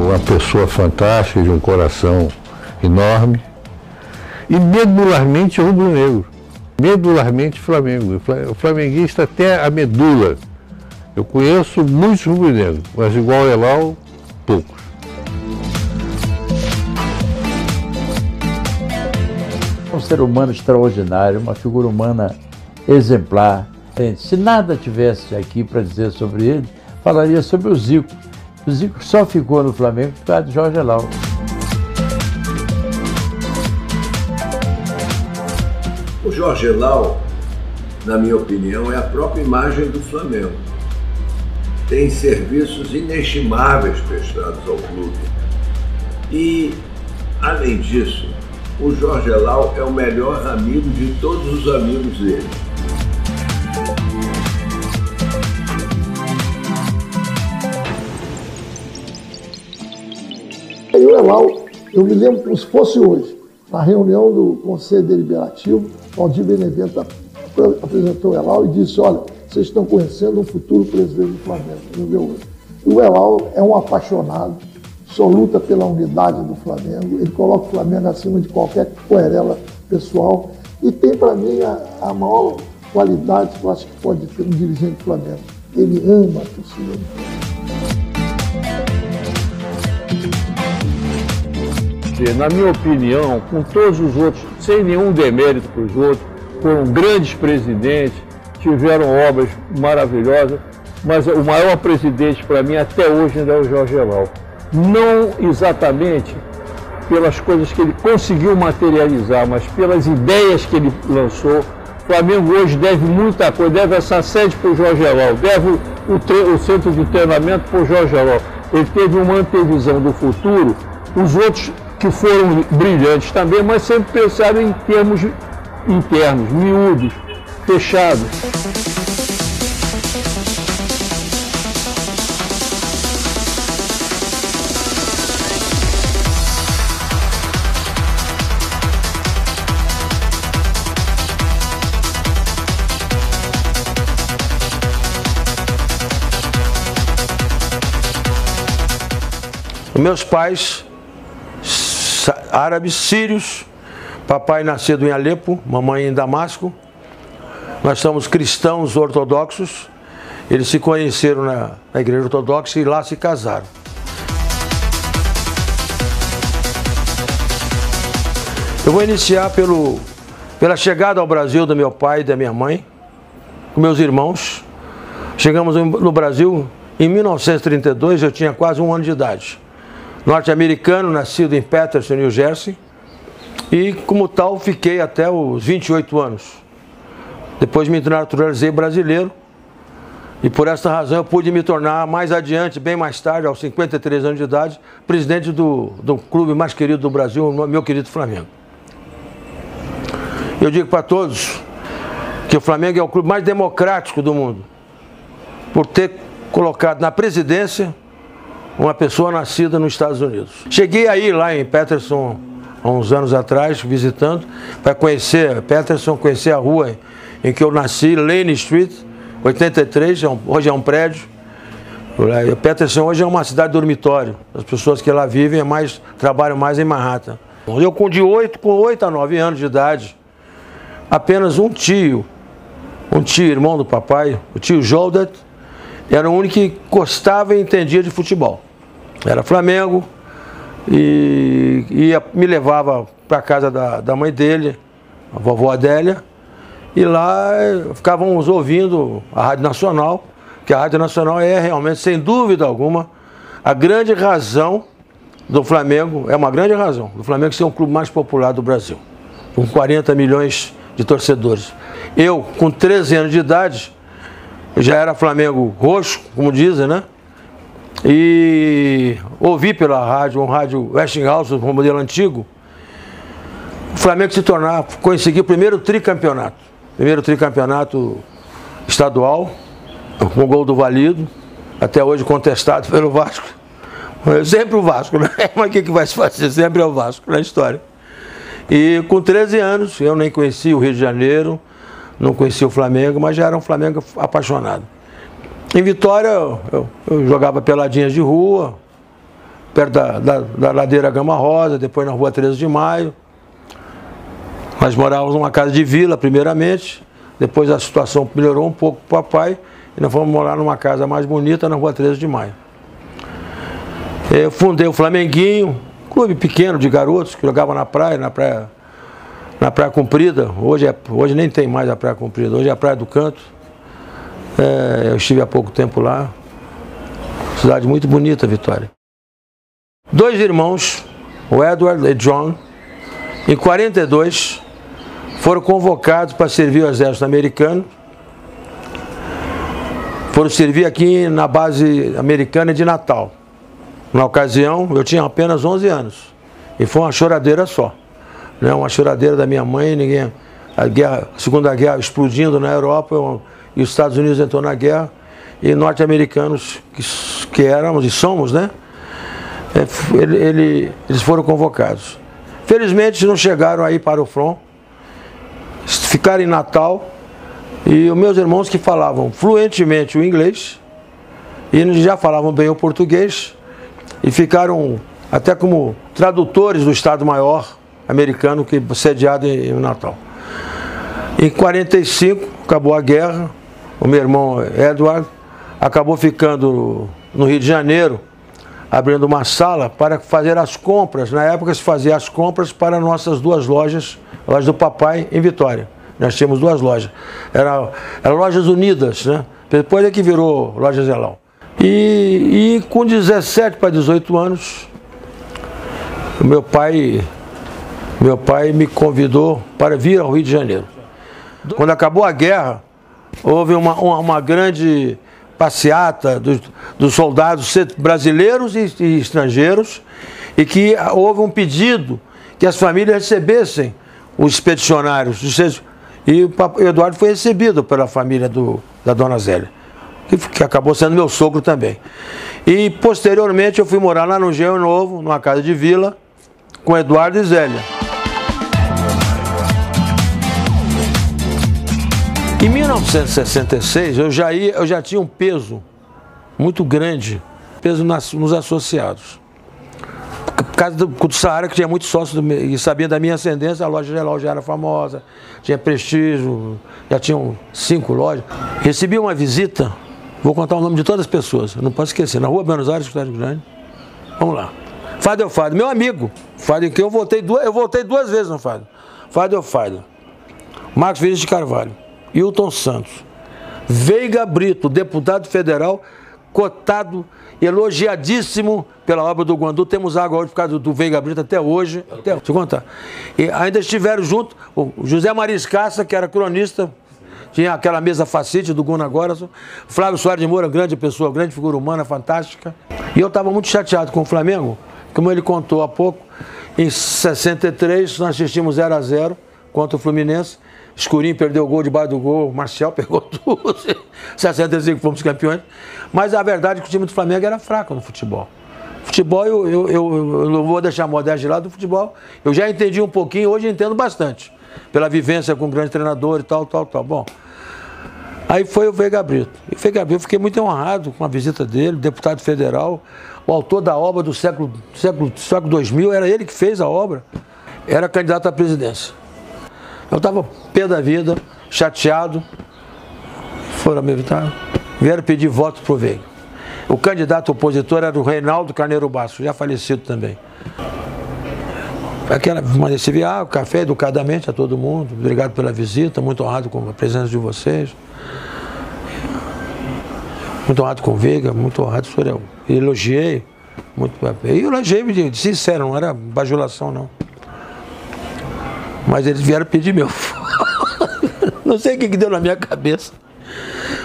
uma pessoa fantástica, de um coração enorme. E medularmente rubro-negro. Medularmente Flamengo. O flamenguista até a medula. Eu conheço muitos rubro-negros, mas igual o Elal, poucos. Um ser humano extraordinário, uma figura humana exemplar. Se nada tivesse aqui para dizer sobre ele, falaria sobre o Zico. O Zico só ficou no Flamengo por causa de Jorge Elal. O Jorge Elal, na minha opinião, é a própria imagem do Flamengo. Tem serviços inestimáveis prestados ao clube. E, além disso, o Jorge Elal é o melhor amigo de todos os amigos dele. E o Elal, eu me lembro como se fosse hoje, na reunião do Conselho Deliberativo, Valdir Benevento apresentou o Elal e disse: olha, vocês estão conhecendo um futuro presidente do Flamengo. E o Elal é um apaixonado, só luta pela unidade do Flamengo, ele coloca o Flamengo acima de qualquer querela pessoal e tem para mim a maior qualidade que eu acho que pode ter um dirigente do Flamengo. Ele ama a torcida do Flamengo. Na minha opinião, com todos os outros, sem nenhum demérito para os outros, foram grandes presidentes, tiveram obras maravilhosas, mas o maior presidente para mim até hoje ainda é o Jorge Elal. Não exatamente pelas coisas que ele conseguiu materializar, mas pelas ideias que ele lançou. O Flamengo hoje deve muita coisa, deve essa sede para o Jorge Elal, deve o centro de treinamento para o Jorge Elal. Ele teve uma antevisão do futuro, os outros que foram brilhantes também, mas sempre pensaram em termos internos, miúdos, fechados. Meus pais, árabes, sírios, papai nascido em Alepo, mamãe em Damasco. Nós somos cristãos ortodoxos. Eles se conheceram na igreja ortodoxa e lá se casaram. Eu vou iniciar pela chegada ao Brasil do meu pai e da minha mãe, com meus irmãos. Chegamos no Brasil em 1932, eu tinha quase 1 ano de idade. Norte-americano, nascido em Paterson, New Jersey, e como tal fiquei até os 28 anos. Depois me naturalizei brasileiro e por essa razão eu pude me tornar mais adiante, bem mais tarde, aos 53 anos de idade, presidente do clube mais querido do Brasil, meu querido Flamengo. Eu digo para todos que o Flamengo é o clube mais democrático do mundo, por ter colocado na presidência uma pessoa nascida nos Estados Unidos. Cheguei aí lá em Paterson há uns anos atrás, visitando, para conhecer Paterson, conhecer a rua em que eu nasci, Lane Street, 83, hoje é um prédio. Paterson hoje é uma cidade dormitório. As pessoas que lá vivem trabalham mais em Manhattan. Eu com 8 a 9 anos de idade, apenas um tio, irmão do papai, o tio Joldet, era o único que gostava e entendia de futebol. Era Flamengo e me levava para a casa da mãe dele, a vovó Adélia, e lá ficávamos ouvindo a Rádio Nacional, que a Rádio Nacional é realmente, sem dúvida alguma, a grande razão do Flamengo, é uma grande razão, do Flamengo ser um clube mais popular do Brasil, com 40 milhões de torcedores. Eu, com 13 anos de idade, já era Flamengo roxo, como dizem, né? E ouvi pela rádio, um rádio Westinghouse, um modelo antigo, o Flamengo conseguiu o primeiro tricampeonato estadual, com o gol do Valido, até hoje contestado pelo Vasco. Sempre o Vasco, né? Mas o que vai se fazer? Sempre é o Vasco na história. E com 13 anos, eu nem conhecia o Rio de Janeiro, não conhecia o Flamengo, mas já era um Flamengo apaixonado. Em Vitória, eu jogava peladinhas de rua, perto da ladeira Gama Rosa, depois na rua 13 de Maio. Nós morávamos numa casa de vila, primeiramente, depois a situação melhorou um pouco para o papai, e nós fomos morar numa casa mais bonita na rua 13 de Maio. Eu fundei o Flamenguinho, clube pequeno de garotos que jogava na Praia Comprida. Hoje nem tem mais a Praia Comprida, hoje é a Praia do Canto. Eu estive há pouco tempo lá. Cidade muito bonita, Vitória. 2 irmãos, o Edward e John, em 42, foram convocados para servir o exército americano. Foram servir aqui na base americana de Natal. Na ocasião, eu tinha apenas 11 anos. E foi uma choradeira só. Né? Uma choradeira da minha mãe, ninguém... A Segunda Guerra explodindo na Europa, e os Estados Unidos entrou na guerra, e norte-americanos que éramos e somos, né? Eles foram convocados. Felizmente não chegaram aí para o front, ficaram em Natal, e os meus irmãos que falavam fluentemente o inglês, e já falavam bem o português, e ficaram até como tradutores do Estado-Maior americano que sediado em Natal. Em 45, acabou a guerra, o meu irmão Edward acabou ficando no Rio de Janeiro, abrindo uma sala para fazer as compras. Na época se fazia as compras para nossas 2 lojas, a loja do papai em Vitória. Nós tínhamos 2 lojas. Eram Lojas Unidas, né? Depois é que virou Loja Zelau. E com 17 para 18 anos, meu pai me convidou para vir ao Rio de Janeiro. Quando acabou a guerra, houve uma grande passeata dos soldados brasileiros e estrangeiros, e que houve um pedido que as famílias recebessem os expedicionários. E o Eduardo foi recebido pela família da dona Zélia, que acabou sendo meu sogro também. E posteriormente eu fui morar lá no Engenho Novo, numa casa de vila, com Eduardo e Zélia. Em 1966 eu já tinha um peso muito grande, peso nos associados. Por causa do Saara, que tinha muitos sócios e sabia da minha ascendência, a loja Geral já era famosa, tinha prestígio, já tinham 5 lojas. Recebi uma visita, vou contar o nome de todas as pessoas, não posso esquecer, na rua Buenos Aires, Cidade Grande. Vamos lá. Fábio Elfado, meu amigo, Fábio, que eu voltei 2 vezes no Fábio. Fábio Elfado, Marcos Vinícius de Carvalho, Hilton Santos, Veiga Brito, deputado federal, cotado, elogiadíssimo pela obra do Guandu. Temos água hoje por causa do Veiga Brito até hoje. Deixa eu contar. E ainda estiveram junto o José Mariscaça, que era cronista, tinha aquela mesa facite do Guna Gorasson, Flávio Soares de Moura, grande pessoa, grande figura humana, fantástica. E eu estava muito chateado com o Flamengo, como ele contou há pouco. Em 63, nós assistimos 0-0 contra o Fluminense. Escurinho perdeu o gol debaixo do gol, o Marcial pegou tudo, 65 fomos campeões. Mas a verdade é que o time do Flamengo era fraco no futebol. Futebol, eu não vou deixar a modéstia de lado do futebol. Eu já entendi um pouquinho, hoje entendo bastante. Pela vivência com um grande treinador e tal. Bom, aí foi o Veiga Brito. E o Veiga Brito, eu fiquei muito honrado com a visita dele, deputado federal, o autor da obra do século 2000, era ele que fez a obra. Era candidato à presidência. Eu estava pé da vida, chateado, foram me evitar, vieram pedir voto para o Veiga. O candidato opositor era o Reinaldo Carneiro Basso, já falecido também. Aquela, recebi o café educadamente a todo mundo, obrigado pela visita, muito honrado com a presença de vocês. Muito honrado com o Veiga, muito honrado, senhor, elogiei, de sincero, não era bajulação não. Mas eles vieram pedir meu voto. Não sei o que deu na minha cabeça.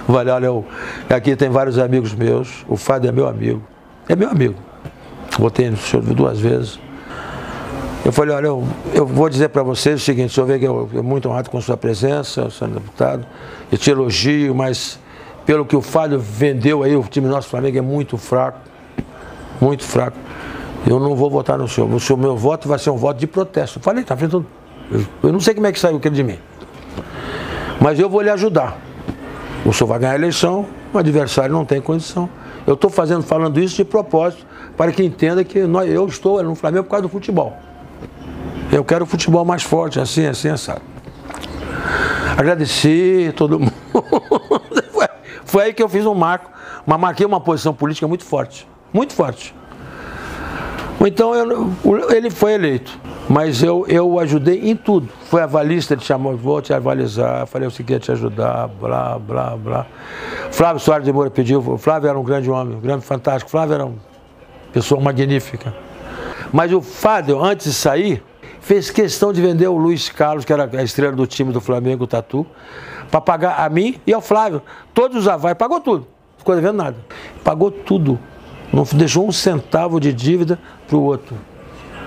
Olha, aqui tem vários amigos meus. O Fábio é meu amigo. É meu amigo. Votei no senhor 2 vezes. Eu falei, olha, eu vou dizer para vocês o seguinte, o senhor vê que eu muito honrado com a sua presença, senhor deputado. Eu te elogio, mas pelo que o Fábio vendeu aí, o time nosso Flamengo é muito fraco. Muito fraco. Eu não vou votar no senhor. O meu voto vai ser um voto de protesto. Eu falei, tá vendo? Eu não sei como é que saiu aquilo de mim. Mas eu vou lhe ajudar. O senhor vai ganhar a eleição, o adversário não tem condição. Eu estou falando isso de propósito, para que entenda que eu estou no Flamengo por causa do futebol. Eu quero o futebol mais forte, assim, sabe? Agradeci todo mundo. Foi aí que eu fiz um marco, mas marquei uma posição política muito forte. Muito forte. Então ele foi eleito, mas eu ajudei em tudo. Foi avalista, ele chamou, vou te avalizar, falei o seguinte, te ajudar, blá, blá, blá. Flávio Soares de Moura pediu, o Flávio era um grande homem, um grande fantástico, o Flávio era uma pessoa magnífica. Mas o Fadel, antes de sair, fez questão de vender o Luiz Carlos, que era a estrela do time do Flamengo, o Tatu, para pagar a mim e ao Flávio. Todos os avais, pagou tudo, não ficou devendo nada. Pagou tudo. Não deixou um centavo de dívida para o outro.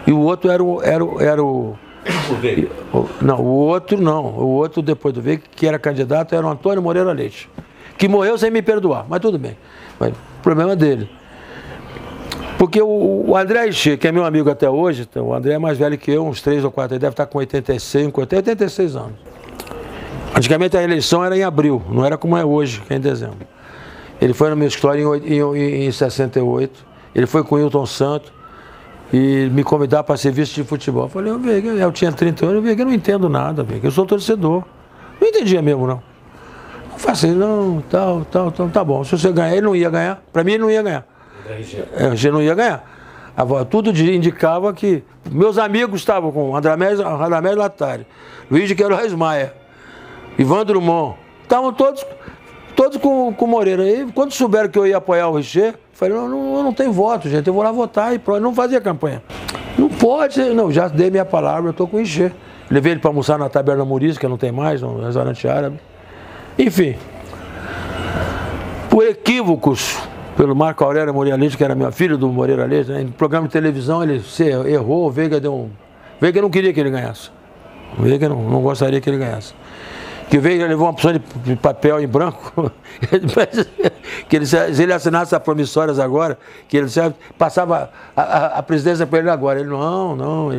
E o outro era o não, o outro não. O outro, depois do Veiga, que era candidato, era o Antônio Moreira Leite. Que morreu sem me perdoar, mas tudo bem. Mas, o problema é dele. Porque o André Richer, que é meu amigo até hoje, então, o André é mais velho que eu, uns 3 ou 4, ele deve estar com 86 anos. Antigamente a eleição era em abril, não era como é hoje, que é em dezembro. Ele foi no meu escritório em 68, ele foi com o Hilton Santos e me convidar para serviço de futebol. Eu falei, Veiga, eu tinha 30 anos, eu não entendo nada, Veiga, eu sou torcedor. Não entendia mesmo, não. Eu falei assim, não, tá bom, se você ganhar, ele não ia ganhar, para mim ele não ia ganhar. Ele não ia ganhar. Tudo indicava que meus amigos estavam com Radamés Latari, Luiz de Queiroz Maia, Ivan Drummond, estavam todos com o Moreira. E quando souberam que eu ia apoiar o Richer, eu falei, eu não tenho voto, gente, eu vou lá votar e pronto, não fazia campanha. Não pode, não, já dei minha palavra, eu estou com o Richer. Levei ele para almoçar na Taberna Murisca, não tem mais, no restaurante árabe. Enfim, por equívocos, pelo Marco Aurélio Moreira Leite, que era meu filho do Moreira Leite, né? No programa de televisão ele errou, o Veiga deu um... Veiga não queria que ele ganhasse. O Veiga não gostaria que ele ganhasse. Que o Veiga levou uma opção de papel em branco, que ele assinasse as promissórias agora, que ele passava a presidência para ele agora. Ele não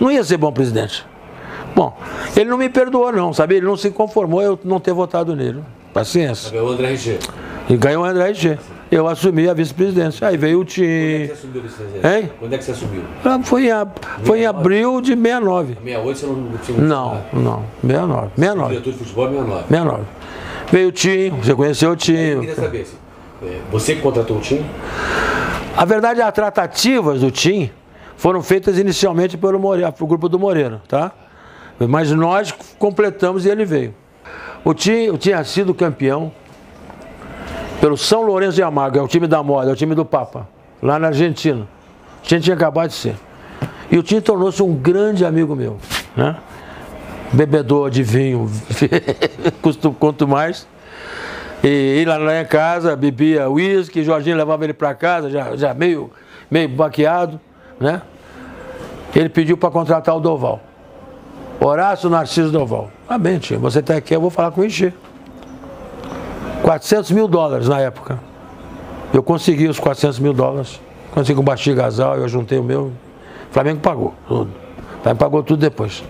ia ser bom presidente. Bom, ele não me perdoou não, sabe? Ele não se conformou eu não ter votado nele. Paciência. Ganhou o André Richer. E ganhou o André Richer. Eu assumi a vice-presidência. Aí veio o time. Quando é que você assumiu a vice-presidência? Hein? Quando é que você assumiu? Foi em abril de 69. 68 você não tinha... Não, 69. Diretor de futebol é 69. 69. Veio o time, você conheceu o time. Eu queria saber, você que contratou o time? A verdade, as tratativas do time foram feitas inicialmente pelo grupo do Moreira, tá? Mas nós completamos e ele veio. O time tinha sido campeão pelo São Lourenço de Almagro, é o time da moda, é o time do Papa, lá na Argentina. O time tinha acabado de ser. E o time tornou-se um grande amigo meu, né? Bebedor de vinho, quanto mais. E ir lá em casa, bebia uísque, Jorginho levava ele para casa, já meio baqueado, né? Ele pediu para contratar o Doval. Horácio Narciso Doval. Ah, bem, tio, você está aqui, eu vou falar com o Richer. $400 mil na época. Eu consegui os $400 mil. Consegui um baixinho gasal, eu juntei o meu. O Flamengo pagou tudo. O Flamengo pagou tudo depois.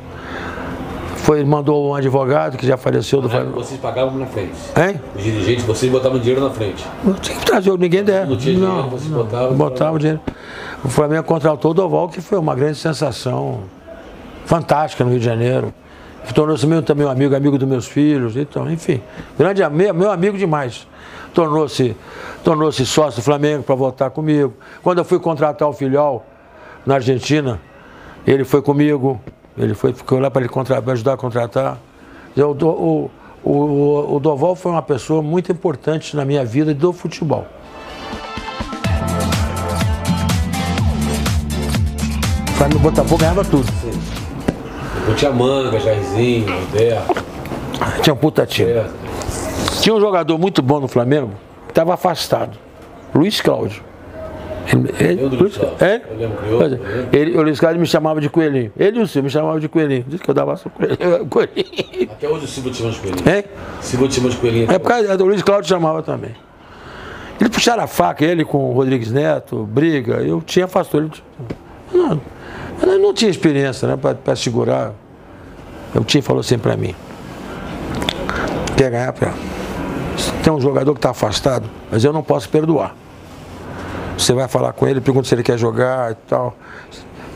Mandou um advogado que já faleceu do Flamengo. Vocês pagavam na frente? Hein? Os dirigentes, vocês botavam dinheiro na frente? Não tinha que trazer, ninguém der. Não tinha dinheiro, vocês botavam? Botava o dinheiro. O Flamengo contratou o Doval, que foi uma grande sensação. Fantástica no Rio de Janeiro. Tornou-se também um amigo dos meus filhos, então, enfim, meu amigo demais. Tornou-se sócio do Flamengo para votar comigo. Quando eu fui contratar o filial na Argentina, ele foi comigo, ficou lá para ajudar a contratar. O Doval foi uma pessoa muito importante na minha vida do futebol. O Flamengo Botafogo ganhava tudo. Eu tinha Manga, Jairzinho, Alberto. Tinha um puta time. Tinha um jogador muito bom no Flamengo que estava afastado. Luiz Cláudio. O Luiz Cláudio me chamava de Coelhinho. Ele e o Silvio me chamavam de Coelhinho. Disse que eu dava só Coelhinho. Até hoje o Silvio te chama de Coelhinho. Silvio te chama de Coelhinho. É por causa do Luiz Cláudio chamava também. Ele puxaram a faca, ele com o Rodrigues Neto, briga. Eu tinha afastou ele. Eu não tinha experiência, né, para segurar. O time falou assim para mim: quer ganhar, pé? Tem um jogador que está afastado, mas eu não posso perdoar. Você vai falar com ele, pergunta se ele quer jogar e tal.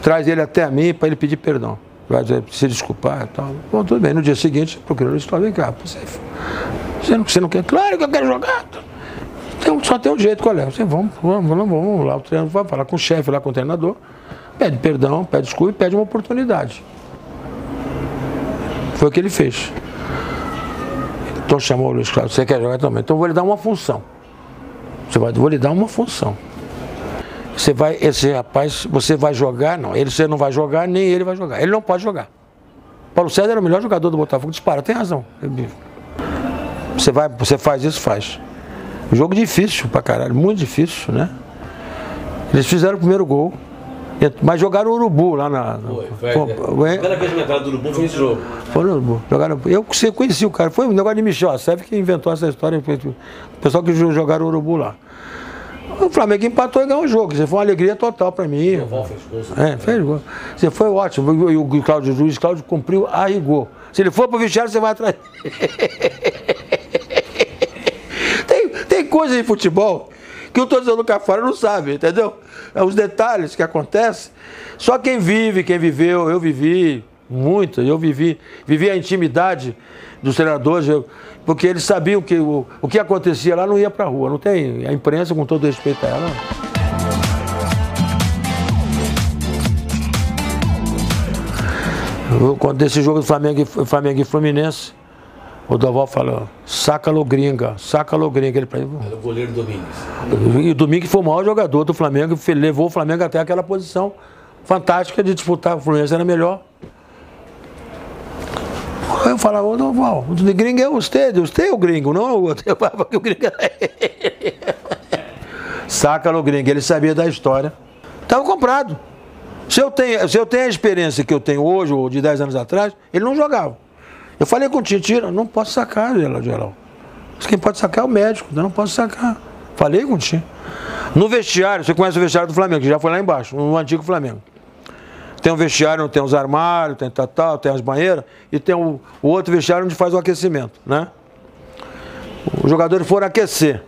Traz ele até a mim para ele pedir perdão. Vai se desculpar e tal. Bom, tudo bem. No dia seguinte, procurou isso, vem cá. Você não quer? Claro que eu quero jogar. Só tem um jeito, qual é? Você, vamos lá, o treinador vai falar com o chefe, lá com o treinador, pede perdão, pede desculpa e pede uma oportunidade. Foi o que ele fez. Então chamou o Luiz Cláudio, você quer jogar também? Então eu vou lhe dar uma função. Vou lhe dar uma função. Esse rapaz, você vai jogar, não, você não vai jogar, nem ele vai jogar. Ele não pode jogar. Paulo César era o melhor jogador do Botafogo. Dispara, tem razão. Você faz isso, faz. Jogo difícil pra caralho, muito difícil, né? Eles fizeram o primeiro gol, mas jogaram o Urubu lá na... A primeira vez que eu entrada do Urubu foi esse jogo. Foi no Urubu. Eu conheci o cara, foi um negócio de Michel Assef que inventou essa história, o pessoal que jogaram o Urubu lá. O Flamengo empatou e ganhou o jogo, isso foi uma alegria total pra mim. O fez gol. Fez gol. Você foi ótimo, e o Luiz Cláudio cumpriu a rigor. Se ele for pro vestiário, você vai atrás. Tem coisa de futebol que o torcedor cá fora não sabe, entendeu? É os detalhes que acontecem. Só quem vive, quem viveu, eu vivi muito, vivi a intimidade dos treinadores, porque eles sabiam que o que acontecia lá não ia pra rua, não tem a imprensa, com todo respeito a ela. Quando desse jogo do Flamengo e Fluminense, o Doval falou, saca-lo gringa. Ele era o goleiro Domingues. E o Domingues foi o maior jogador do Flamengo, levou o Flamengo até aquela posição fantástica de disputar. O Fluminense era melhor. Aí eu falava, ô Doval, o gringo é você é o gringo, não é o outro. Eu falava que o gringo é... Saca-lo gringa, ele sabia da história. Estava comprado. Se eu tenho a experiência que eu tenho hoje, ou de 10 anos atrás, ele não jogava. Eu falei com o Titira, não posso sacar, geral. Quem pode sacar é o médico, eu não posso sacar. Falei com o Titira. No vestiário, você conhece o vestiário do Flamengo, que já foi lá embaixo, no antigo Flamengo. Tem um vestiário onde tem os armários, tem as banheiras, e tem o outro vestiário onde faz o aquecimento, né? Os jogadores foram aquecer,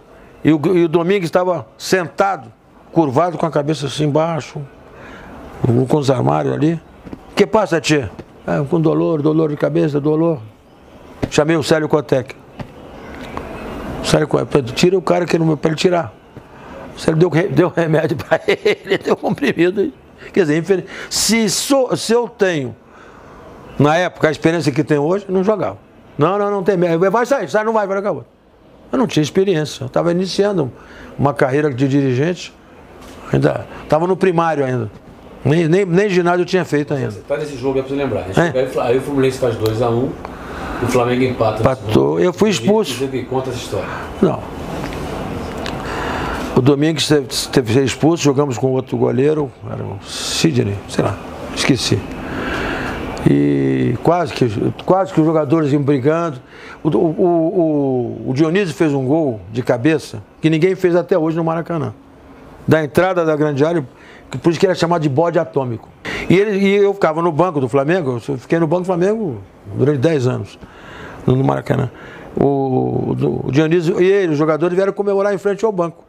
e o Domingues estava sentado, curvado com a cabeça assim embaixo, com os armários ali. O que passa, tia? Com dor de cabeça, dolor. Chamei o Célio Cotec. Célio Cotec, tira o cara que não para ele tirar. O Célio deu remédio para ele, deu comprimido. Quer dizer, se eu tenho, na época, a experiência que tenho hoje, não jogava. Não tem médico. Vai sair, não vai acabar. Eu não tinha experiência, eu estava iniciando uma carreira de dirigente, ainda estava no primário ainda. Nem ginásio eu tinha feito ainda. Tá nesse jogo, é pra você lembrar. Aí o Fluminense faz 2-1, o Flamengo empata. Empatou, eu fui expulso. Você conta essa história. Não. O Domingues teve que ser expulso, jogamos com outro goleiro, era o Sidney, sei lá, esqueci. E quase que os jogadores iam brigando. O Dionísio fez um gol de cabeça que ninguém fez até hoje no Maracanã. Da entrada da grande área, por isso que era chamado de bode atômico. E eu ficava no banco do Flamengo, eu fiquei no banco do Flamengo durante 10 anos, no Maracanã. O Dionísio e os jogadores vieram comemorar em frente ao banco.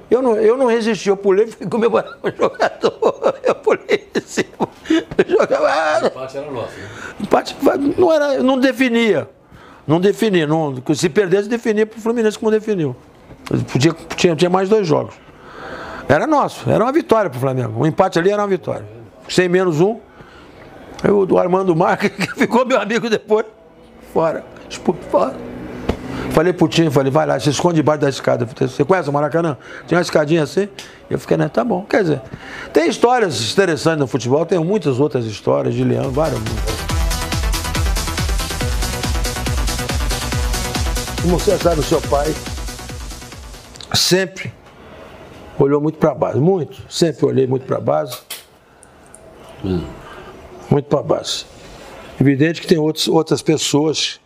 Eu não resisti, eu pulei e fui comemorar com o jogador. Eu pulei em cima. O empate era nosso, né? O empate não definia. Se perdesse, definia para o Fluminense como definiu. Tinha mais 2 jogos. Era nosso, era uma vitória para o Flamengo. O empate ali era uma vitória. Sem -1. O Armando Marques, que ficou meu amigo depois, fora. Fora. Falei pro Tim, vai lá, se esconde debaixo da escada. Você conhece o Maracanã? Tinha uma escadinha assim. Eu fiquei, né, tá bom. Quer dizer, tem histórias interessantes no futebol, tem muitas outras histórias de Leão, várias. Como você sabe, o seu pai sempre olhou muito para a base, sempre olhei muito para a base, muito para a base. Evidente que tem outras pessoas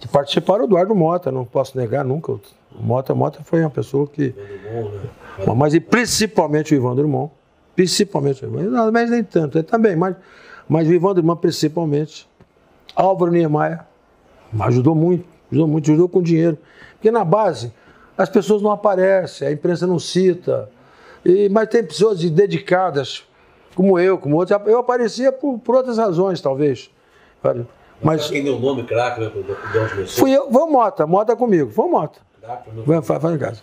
que participaram. O Eduardo Mota, não posso negar nunca. O Mota foi uma pessoa que... Mas e principalmente o Ivan Drummond, mas nem tanto, ele também, mas o Ivan Drummond principalmente. Álvaro Niemeyer, ajudou muito Ajudou muito, ajudou com dinheiro. Porque na base, as pessoas não aparecem, a imprensa não cita. Mas tem pessoas dedicadas, como eu, como outros. Eu aparecia por outras razões, talvez. Mas quem deu o nome, craque, né? Fui eu, foi o Mota comigo, foi o Mota. Faz em casa.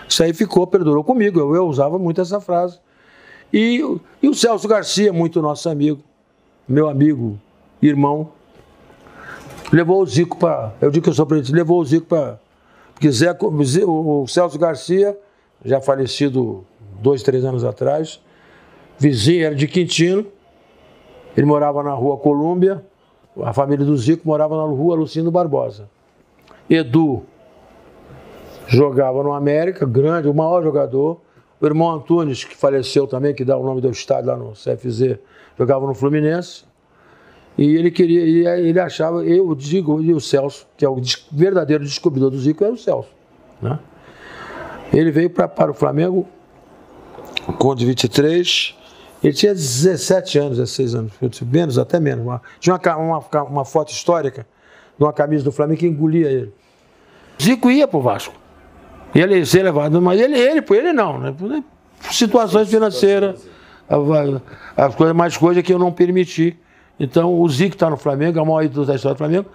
Isso aí perdurou comigo, eu usava muito essa frase. E o Celso Garcia, muito nosso amigo, meu amigo, irmão, levou o Zico para... Eu digo que eu sou presidente, levou o Zico para... Porque o Celso Garcia, já falecido 2, 3 anos atrás, vizinho, era de Quintino, ele morava na Rua Colômbia, a família do Zico morava na Rua Lucino Barbosa. Edu jogava no América, grande, o maior jogador. O irmão Antunes, que faleceu também, que dá o nome do estádio lá no CFZ, jogava no Fluminense. E ele queria, ele achava, eu digo, e o Celso, que é o verdadeiro descobridor do Zico, é o Celso. Né? Ele veio para o Flamengo com 23, ele tinha 17 anos, 16 anos, menos, até menos. Tinha uma foto histórica de uma camisa do Flamengo que engolia ele. Zico ia para o Vasco. Ele ia ser levado, mas ele não, né? Situações financeiras, mais coisas que eu não permiti. Então o Zico está no Flamengo, a maior ídolo da história do Flamengo,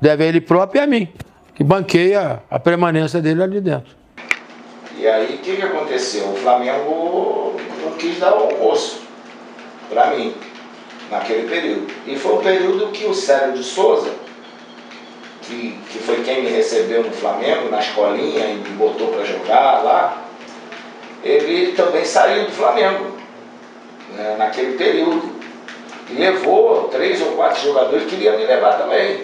deve a ele próprio e a mim, que banquei a permanência dele ali dentro. E aí o que aconteceu? O Flamengo não quis dar o almoço para mim, naquele período. E foi um período que o Célio de Souza, que foi quem me recebeu no Flamengo, na escolinha, e me botou para jogar lá, ele também saiu do Flamengo, né, naquele período. E levou 3 ou 4 jogadores que queriam me levar também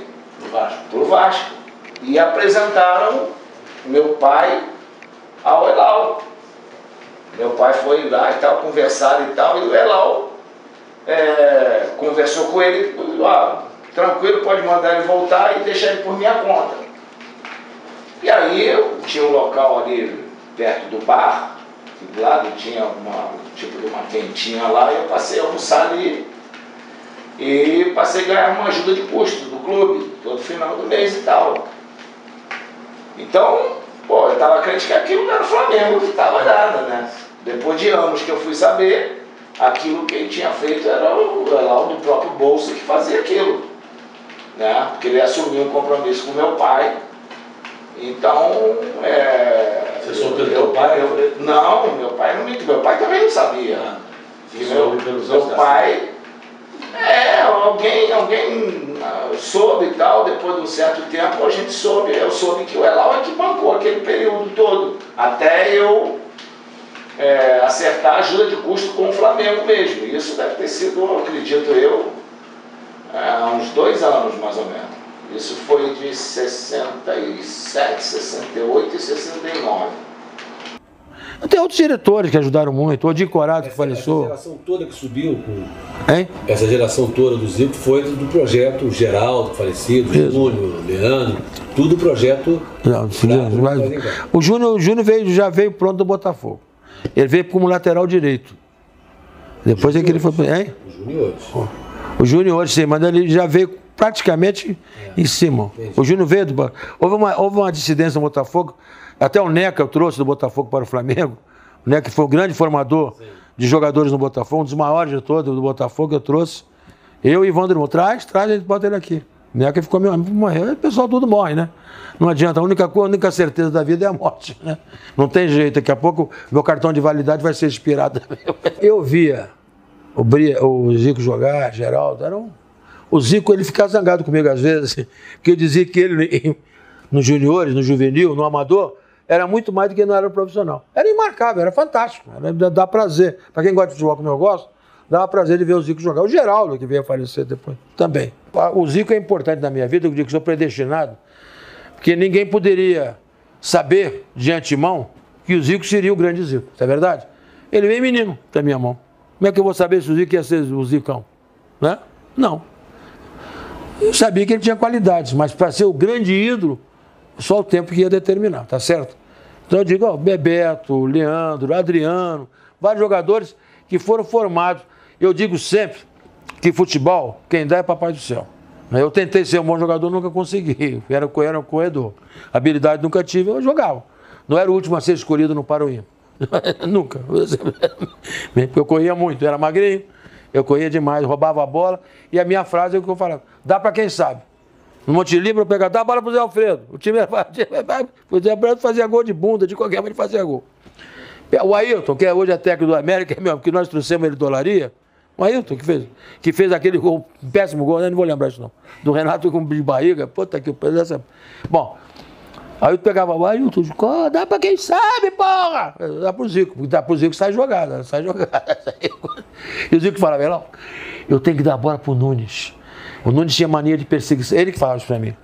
pro Vasco. E apresentaram meu pai ao Elal. Meu pai foi lá e tal, conversaram e tal, e o Elal conversou com ele, tranquilo, pode mandar ele voltar e deixar ele por minha conta. E aí eu tinha um local ali perto do bar, do lado tinha tipo de uma quentinha lá, e eu passei a almoçar ali e passei a ganhar uma ajuda de custo do clube, todo final do mês e tal. Então, pô, eu estava crente que aquilo não era o Flamengo que estava nada, né? Depois de anos que eu fui saber, aquilo que ele tinha feito era o do próprio bolso que fazia aquilo, né? Porque ele assumiu um compromisso com meu pai. Então, Você soube pelo teu pai? Não, meu pai também não sabia. Meu pai, alguém soube e tal, depois de um certo tempo eu soube que o Elal é que bancou aquele período todo, até eu acertar a ajuda de custo com o Flamengo mesmo. Isso deve ter sido, acredito eu, há uns 2 anos mais ou menos. Isso foi de 67, 68 e 69. Tem outros diretores que ajudaram muito, o Odir Corado que faleceu. Essa geração toda que subiu, essa geração toda do Zico foi do projeto Geraldo, falecido, Júnior, Leandro, tudo projeto. O Júnior já veio pronto do Botafogo. Ele veio como lateral direito. Depois é que ele foi. O Júnior, sim, mas ele já veio praticamente em cima. O Júnior veio do. Houve uma dissidência no Botafogo. Até o Neca eu trouxe do Botafogo para o Flamengo. O Neca foi um grande formador de jogadores no Botafogo, um dos maiores de todos do Botafogo eu trouxe. Eu e Ivandro, traz, a gente bota ele aqui. O Neca ficou morreu, o pessoal tudo morre, né? Não adianta, a única certeza da vida é a morte, né? Não tem jeito, daqui a pouco meu cartão de validade vai ser expirado. Eu via o Zico jogar, Geraldo, o Zico ele ficava zangado comigo às vezes, porque eu dizia que ele, nos juniores, no juvenil, no amador, era muito mais do que não era profissional. Era imarcável, era fantástico, dá prazer. Para quem gosta de futebol como eu gosto, dá prazer de ver o Zico jogar. O Geraldo, que veio a falecer depois, também. O Zico é importante na minha vida, eu digo que sou predestinado, porque ninguém poderia saber de antemão que o Zico seria o grande Zico, isso é verdade? Ele veio menino da minha mão. Como é que eu vou saber se o Zico ia ser o Zicão? Né? Não. Eu sabia que ele tinha qualidades, mas para ser o grande ídolo, só o tempo que ia determinar, tá certo? Então eu digo, Bebeto, Leandro, Adriano, vários jogadores que foram formados. Eu digo sempre que futebol, quem dá é Papai do Céu. Eu tentei ser um bom jogador, nunca consegui. Era um corredor. Habilidade nunca tive, eu jogava. Não era o último a ser escolhido no Paruim. Nunca. Porque eu corria muito, eu era magrinho, eu corria demais, roubava a bola. E a minha frase é o que eu falava: dá para quem sabe. No Monte Livre eu pegava, dá a bola pro Zé Alfredo. O time o Zé Alfredo fazia gol de bunda, de qualquer maneira ele fazia gol. O Ailton, que hoje é técnico do América, que nós trouxemos ele do Olaria. O Ailton, que fez aquele gol, um péssimo gol, né? Não vou lembrar isso não. Do Renato com de barriga, puta que pariu. Bom, aí eu pegava o Ailton, dá pra quem sabe, porra! Dá pro Zico sai jogada, sai jogada. E o Zico falava, não, eu tenho que dar a bola pro Nunes. O Nunes tinha mania de perseguição, ele que falava isso pra mim,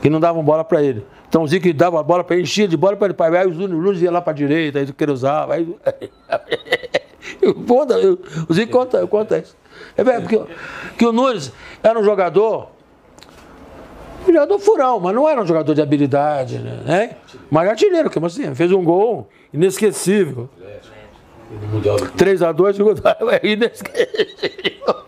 que não davam bola pra ele. Então o Zico dava a bola pra ele, enchia de bola pra ele, aí o Nunes ia lá pra direita, aí o que ele usava, aí... O Zico conta isso. É verdade, porque o Nunes era um jogador furão, mas não era um jogador de habilidade, né? Mas artilheiro, que assim, fez um gol inesquecível. 3-2, inesquecível.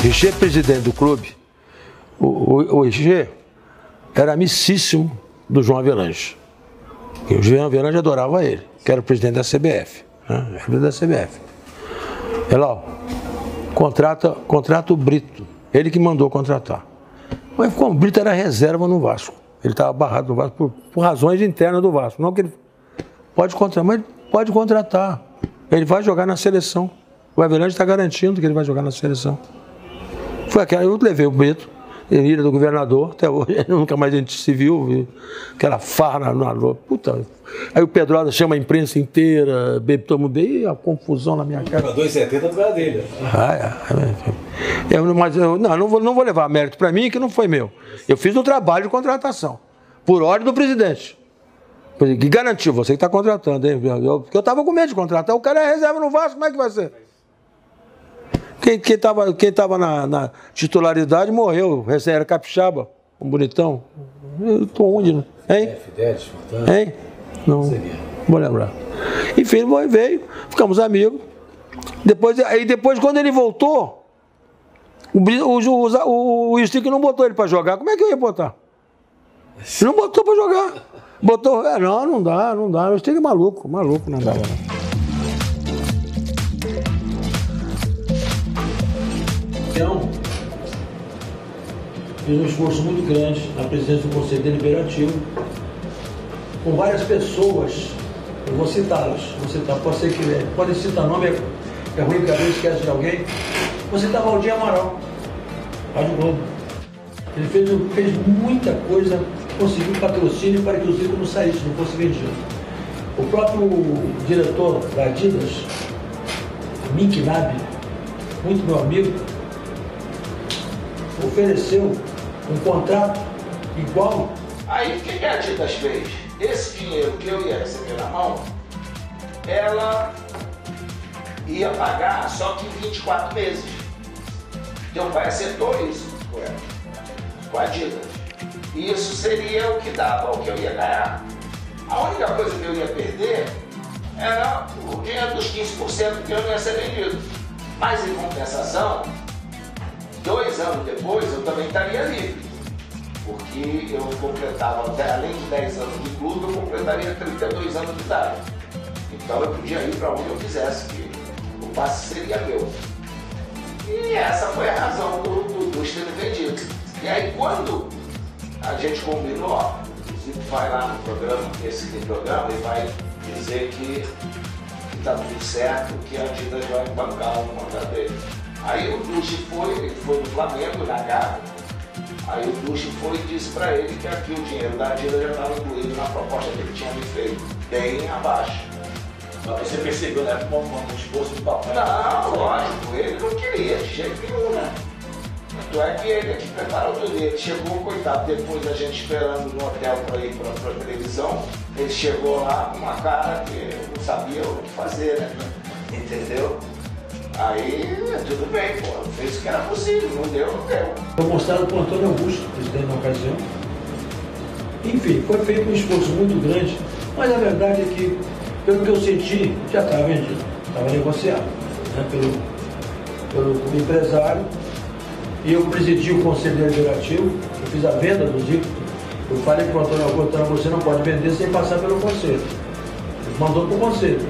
Richê, presidente do clube, o Richê era amicíssimo do João Avelange. E o João Avelange adorava ele, que era o presidente da CBF. Né? Era o presidente da CBF. Elal, contrata o Brito. Ele que mandou contratar. Mas como o Brito era reserva no Vasco. Ele estava barrado no Vasco por razões internas do Vasco. Não que ele pode contratar, mas pode contratar. Ele vai jogar na seleção. O Avelange está garantindo que ele vai jogar na seleção. Foi aquela, eu levei o Brito, ele era do governador, até hoje, nunca mais a gente se viu, aquela farra na rua, puta. Aí o Pedrosa chama a imprensa inteira, bebe, toma bem, e a confusão na minha cara. O 2,70 do lugar dele. Mas eu não vou levar mérito para mim, que não foi meu. Eu fiz o trabalho de contratação, por ordem do presidente. Que garantiu, você que está contratando, hein? Porque eu estava com medo de contratar, o cara é reserva no Vasco, como é que vai ser? Quem estava na titularidade morreu, era capixaba, um bonitão. Eu estou onde, né? Hein? Hein? Não vou lembrar. Enfim, veio, ficamos amigos. Depois, quando ele voltou, o Stick não botou ele para jogar. Como é que eu ia botar? Não botou para jogar. Botou, não dá. O Stick é maluco, não dava não. Então, fiz um esforço muito grande na presidência do Conselho Deliberativo, com várias pessoas, eu vou citá-las, pode ser que podem citar nome, é ruim que alguém esquece de alguém. Vou citar Valdir Amaral, Rádio Globo. Ele fez muita coisa, conseguiu patrocínio para que o Zico não saísse, não fosse vendido. O próprio diretor da Adidas, Mink Nabi, muito meu amigo, ofereceu um contrato igual. Aí o que a Adidas fez? Esse dinheiro que eu ia receber na mão, ela ia pagar só que 24 meses. Meu pai acertou isso com ela, com a Adidas. E isso seria o que dava, o que eu ia ganhar. A única coisa que eu ia perder era o dinheiro dos 15% que eu não ia ser vendido. Mas em compensação, 2 anos depois eu também estaria livre, porque eu completava, além de 10 anos de clube, eu completaria 32 anos de idade. Então eu podia ir para onde eu quisesse, que o passe seria meu. E essa foi a razão do ter vendido. E aí quando a gente combinou, o Zico vai lá no programa, esse programa, e vai dizer que está tudo certo, que a Adidas vai bancar o contrato dele. Aí o Duche foi no Flamengo, na Gávea. Aí o Duche foi e disse para ele que aqui o dinheiro da Adidas já estava incluído na proposta que ele tinha me feito, bem abaixo. Mas você percebeu, né? Como um esforço do papai? Não, lógico, ele não queria, de jeito nenhum, né? Tanto é que ele aqui preparou tudo. Ele chegou, coitado, depois da gente esperando no hotel para ir para a televisão, ele chegou lá com uma cara que não sabia o que fazer, né? Entendeu? Aí, tudo bem, pô, fez o que era possível, não deu. Foi mostrado para o Antônio Augusto, presidente na ocasião. Enfim, foi feito um esforço muito grande, mas a verdade é que, pelo que eu senti, já estava vendido, estava negociado. né, pelo empresário, e eu presidi o conselho deliberativo, eu fiz a venda do Zico. Eu falei para o Antônio Augusto, você não pode vender sem passar pelo conselho. Ele mandou para o conselho.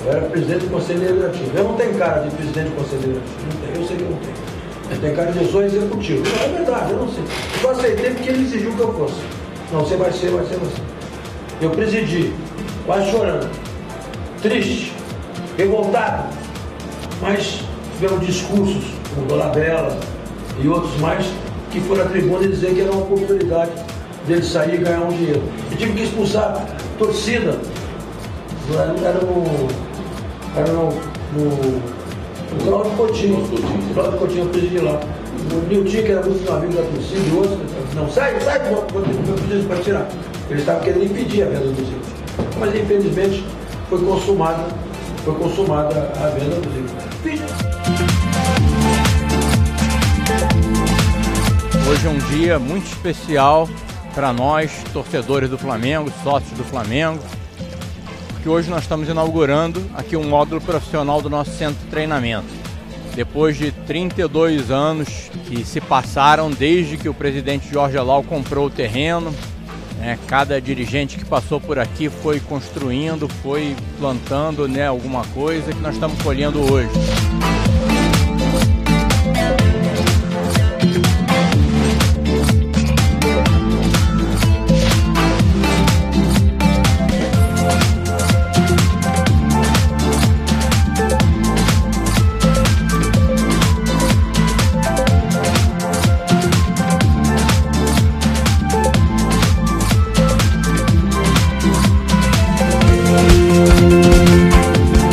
Eu era presidente do conselho deliberativo. Eu não tenho cara de presidente do conselho deliberativo, não tenho, eu sei que eu não tenho. Eu tenho cara de eu sou executivo. Não, é verdade, eu não sei. Eu só aceitei porque ele exigiu que eu fosse. Não, você vai ser. Eu presidi, quase chorando, triste, revoltado, mas tivemos discursos, como Dolabella e outros mais, que foram à tribuna e dizer que era uma oportunidade dele sair e ganhar um dinheiro. Eu tive que expulsar a torcida. Era no Cláudio Coutinho. O Cláudio Coutinho eu presidi lá. O Nilton, que era muito amigo da torcida, e outros, não, sai, eu preciso para tirar. Eles estavam querendo impedir a venda do Zico. Mas infelizmente foi consumada a venda do Zico. Hoje é um dia muito especial para nós, torcedores do Flamengo, sócios do Flamengo, porque hoje nós estamos inaugurando aqui um módulo profissional do nosso centro de treinamento. Depois de 32 anos que se passaram desde que o presidente Jorge Elal comprou o terreno, né, cada dirigente que passou por aqui foi construindo, foi plantando, né, alguma coisa que nós estamos colhendo hoje.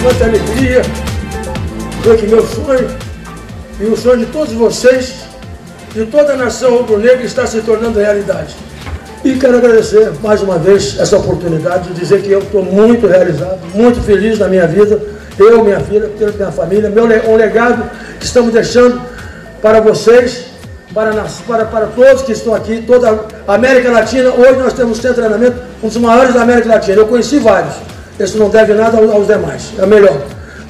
Muita alegria, porque meu sonho e o sonho de todos vocês, de toda a nação rubro-negra, está se tornando realidade. E quero agradecer mais uma vez essa oportunidade de dizer que eu estou muito realizado, muito feliz na minha vida, eu, minha filha, minha família, um legado que estamos deixando para vocês, para todos que estão aqui, toda a América Latina. Hoje nós temos um centro de treinamento, um dos maiores da América Latina. Eu conheci vários. Isso não deve nada aos demais. É melhor.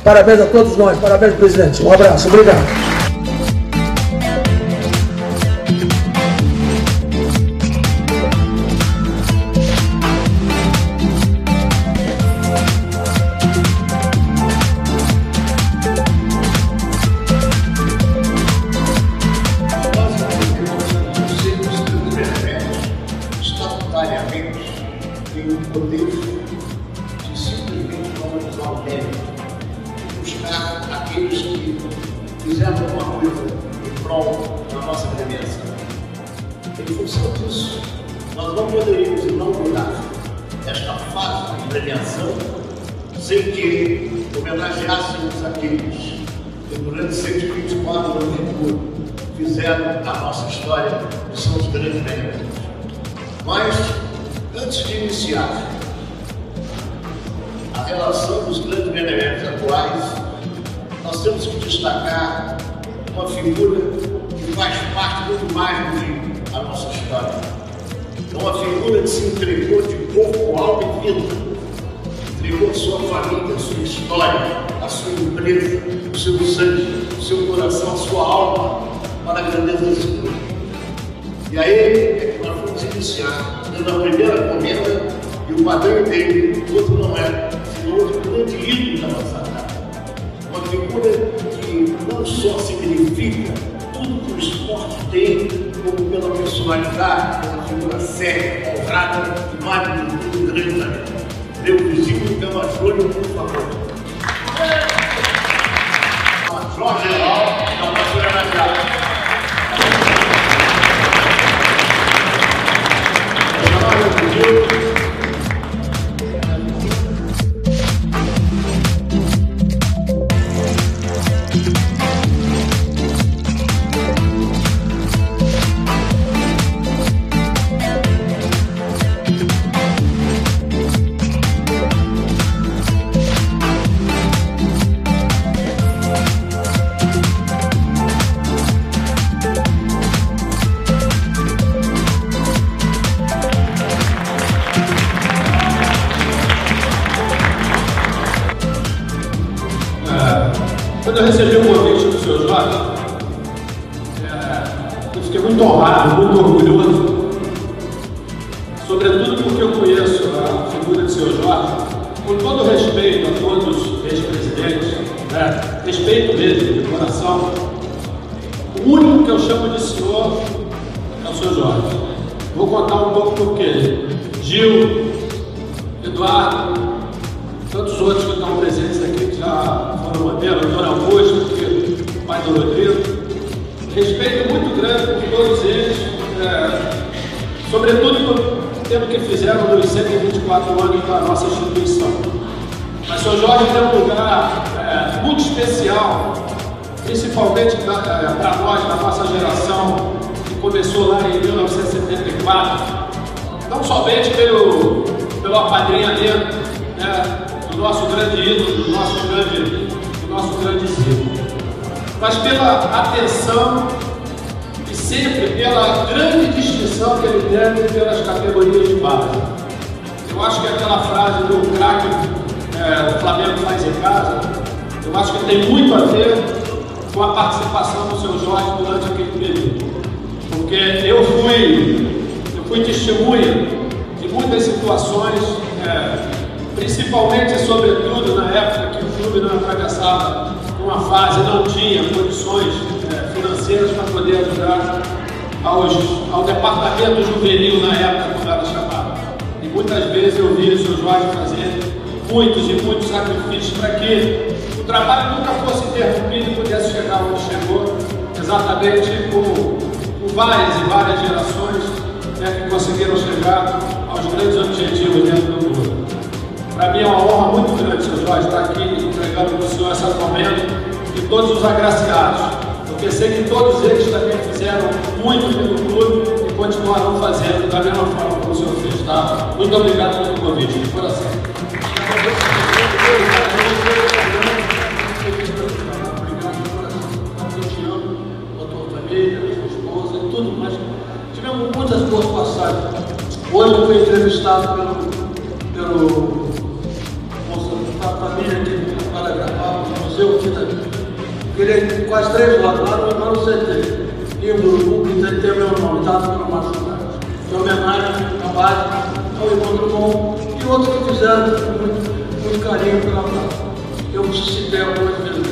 Parabéns a todos nós. Parabéns, presidente. Um abraço. Obrigado. Buscar aqueles que fizeram alguma coisa em prol da nossa prevenção. Em função disso, nós não poderíamos inaugurar esta fase de prevenção sem que homenageássemos aqueles que durante 124 anos de cura fizeram a nossa história, que são os grandes beneficiários. Mas, antes de iniciar a relação dos grandes beneficiários atuais, nós temos que destacar uma figura que faz parte muito mais do que a nossa história. É uma figura que se entregou de corpo, alma e vida, entregou sua família, a sua história, a sua empresa, o seu sangue, o seu coração, a sua alma para a grandeza desse mundo. E aí é que nós vamos iniciar, dando a primeira comenda, e o padrão dele, outro não é, senão outro grande ídolo da nossa casa. Uma figura que não só significa tudo que o esporte tem, como pela personalidade, pela figura séria, honrada e mais do que um grande talento. Meu vizinho Gama Júnior, por favor. Jorge Elal, da nossa homenageada. eu recebi o convite do seu Jorge, eu fiquei muito honrado, muito orgulhoso, sobretudo porque eu conheço a figura de seu Jorge, com todo respeito a todos os ex-presidentes, né? Respeito mesmo, de coração. O único que eu chamo de senhor é o seu Jorge. Vou contar um pouco por quê. Gil, Eduardo, tantos outros que estão presentes aqui, que já foram manter, o doutor Augusto, pai do Rodrigo. Respeito muito grande por todos eles, sobretudo pelo tempo que fizeram nos 124 anos da nossa instituição. Mas o seu Jorge tem um lugar muito especial, principalmente para nós, da nossa geração, que começou lá em 1974, não somente pelo apadrinhamento, né, do nosso grande ídolo, do nosso grande Zico, mas pela atenção e sempre pela grande distinção que ele teve pelas categorias de base. Eu acho que aquela frase do craque o Flamengo faz em casa, eu acho que tem muito a ver com a participação do seu Jorge durante aquele período. Porque eu fui testemunha de muitas situações, principalmente, sobretudo, na época que o clube não atravessava uma fase, não tinha condições financeiras para poder ajudar ao departamento juvenil na época, quando era chamado. E muitas vezes eu vi o seu Jorge fazer muitos e muitos sacrifícios para que o trabalho nunca fosse interrompido e pudesse chegar onde chegou, exatamente por várias e várias gerações, né, que conseguiram chegar aos grandes objetivos dentro do clube. Para mim é uma honra muito grande, seu Jorge, estar aqui entregando para o senhor esse momento e todos os agraciados, porque sei que todos eles também fizeram muito pelo clube e continuarão fazendo da mesma forma como o senhor fez, tá? Muito obrigado pelo convite, de coração. Tivemos muitas boas passagens. Hoje eu fui entrevistado pelo moço da família que para gravar no museu aqui também. Ele quase 3 horas lá no CT. E o grupo que tem meu nome, dado pelo Márcio Carlos. Em homenagem à base, ao irmão Drummond e outros que fizeram muito carinho pela praça. Eu citei algumas vezes.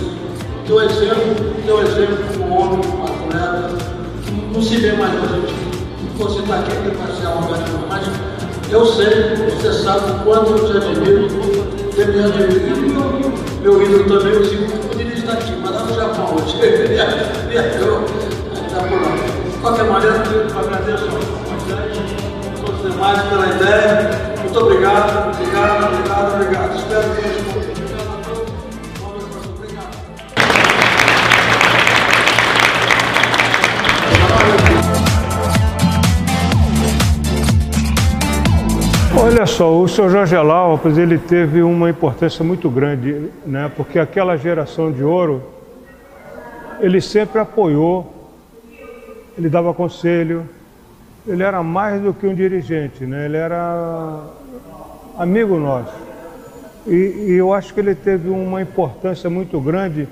Teu exemplo como homem, como atleta, não se vê mais hoje. Você está aqui para ser uma pessoa, mas eu sei, você sabe o quanto eu te admiro, me admiro. Meu ídolo também, o Zico, poderia estar aqui, mas lá no Japão hoje. Está por lá. De qualquer maneira, eu agradeço a todos os demais pela ideia. Muito obrigado. Espero que responda. Olha só, o Sr. Jorge Elal, ele teve uma importância muito grande, né? Porque aquela geração de ouro, ele sempre apoiou, ele dava conselho, ele era mais do que um dirigente, né? Ele era amigo nosso. E eu acho que ele teve uma importância muito grande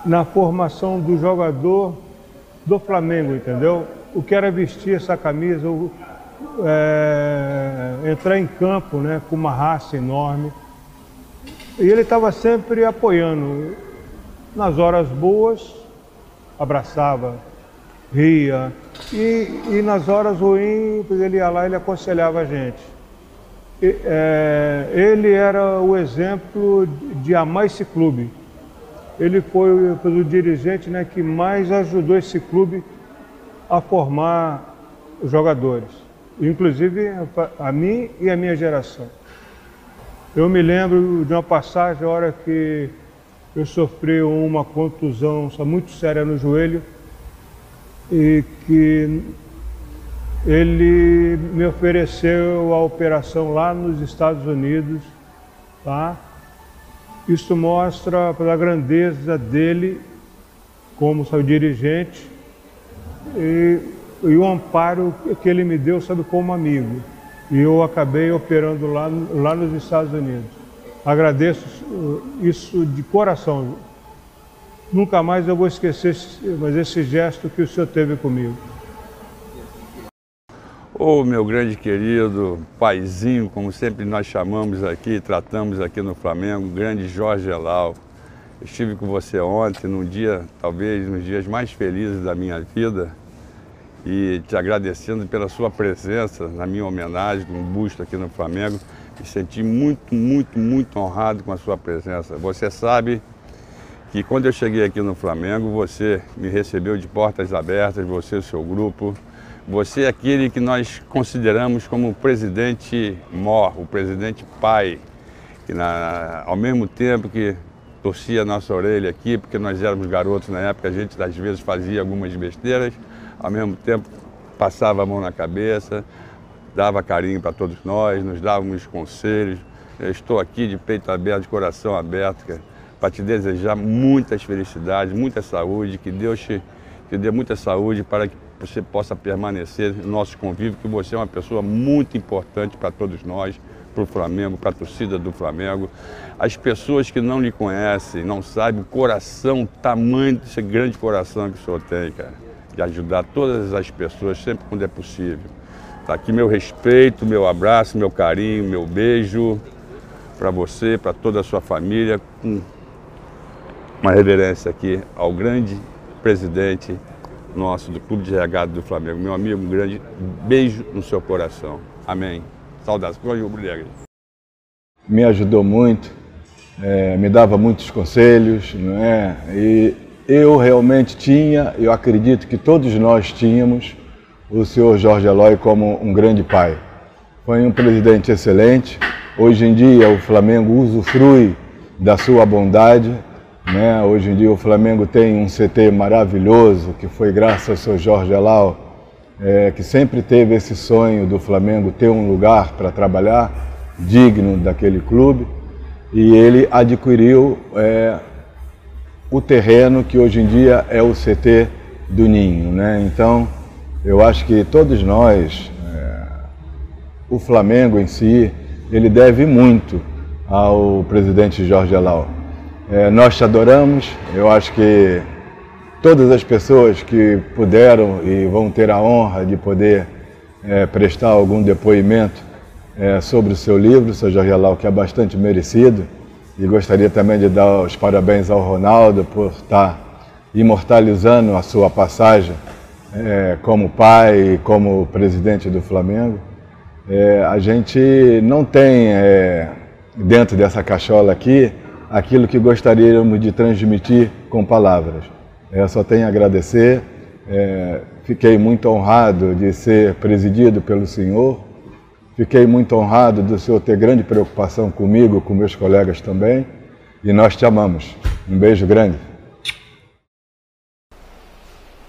na formação do jogador do Flamengo, entendeu? O que era vestir essa camisa, entrar em campo, né, com uma raça enorme. E ele estava sempre apoiando. Nas horas boas, abraçava, ria. E nas horas ruins, ele ia lá e ele aconselhava a gente. Ele era o exemplo de amar esse clube. Ele foi o dirigente, né, que mais ajudou esse clube a formar os jogadores. Inclusive a mim e a minha geração. Eu me lembro de uma passagem, a hora que eu sofri uma contusão muito séria no joelho e que ele me ofereceu a operação lá nos Estados Unidos, tá? Isso mostra a grandeza dele como seu dirigente e o amparo que ele me deu, sabe, como amigo. E eu acabei operando lá nos Estados Unidos. Agradeço isso de coração. nunca mais eu vou esquecer esse gesto que o senhor teve comigo. Ô, meu grande querido paizinho, como sempre nós chamamos aqui, tratamos aqui no Flamengo, grande Jorge Gelau. Eu estive com você ontem, num dia, talvez, nos dias mais felizes da minha vida, e te agradecendo pela sua presença na minha homenagem, no busto aqui no Flamengo. Me senti muito, muito, muito honrado com a sua presença. Você sabe que quando eu cheguei aqui no Flamengo, você me recebeu de portas abertas, você e o seu grupo. Você é aquele que nós consideramos como o presidente mor, o presidente pai, que ao mesmo tempo que torcia a nossa orelha aqui, porque nós éramos garotos na época, a gente às vezes fazia algumas besteiras, ao mesmo tempo passava a mão na cabeça, dava carinho para todos nós, nos dávamos conselhos. Eu estou aqui de peito aberto, de coração aberto, para te desejar muitas felicidades, muita saúde, que Deus te dê muita saúde para que você possa permanecer no nosso convívio, que você é uma pessoa muito importante para todos nós, para o Flamengo, para a torcida do Flamengo. As pessoas que não lhe conhecem, não sabem o coração, o tamanho desse grande coração que o senhor tem, cara, de ajudar todas as pessoas sempre quando é possível. Está aqui meu respeito, meu abraço, meu carinho, meu beijo para você, para toda a sua família, com uma reverência aqui ao grande presidente nosso do Clube de Regatas do Flamengo. Meu amigo, um grande beijo no seu coração. Amém. Saudações rubro-negras. Me ajudou muito, me dava muitos conselhos, não é? E eu realmente eu acredito que todos nós tínhamos o senhor Jorge Eloy como um grande pai. Foi um presidente excelente. Hoje em dia o Flamengo usufrui da sua bondade, né? Hoje em dia o Flamengo tem um CT maravilhoso, que foi graças ao seu Jorge Gelau, que sempre teve esse sonho do Flamengo ter um lugar para trabalhar digno daquele clube, e ele adquiriu o terreno que hoje em dia é o CT do Ninho, né? Então eu acho que todos nós, o Flamengo em si, ele deve muito ao presidente Jorge Gelau. Nós te adoramos. Eu acho que todas as pessoas que puderam e vão ter a honra de poder prestar algum depoimento sobre o seu livro, seu Jorge Gelau, que é bastante merecido, e gostaria também de dar os parabéns ao Ronaldo por estar imortalizando a sua passagem como pai e como presidente do Flamengo. A gente não tem dentro dessa cachola aqui aquilo que gostaríamos de transmitir com palavras. Só tenho a agradecer, fiquei muito honrado de ser presidido pelo senhor, fiquei muito honrado do senhor ter grande preocupação comigo, com meus colegas também, e nós te amamos. Um beijo grande.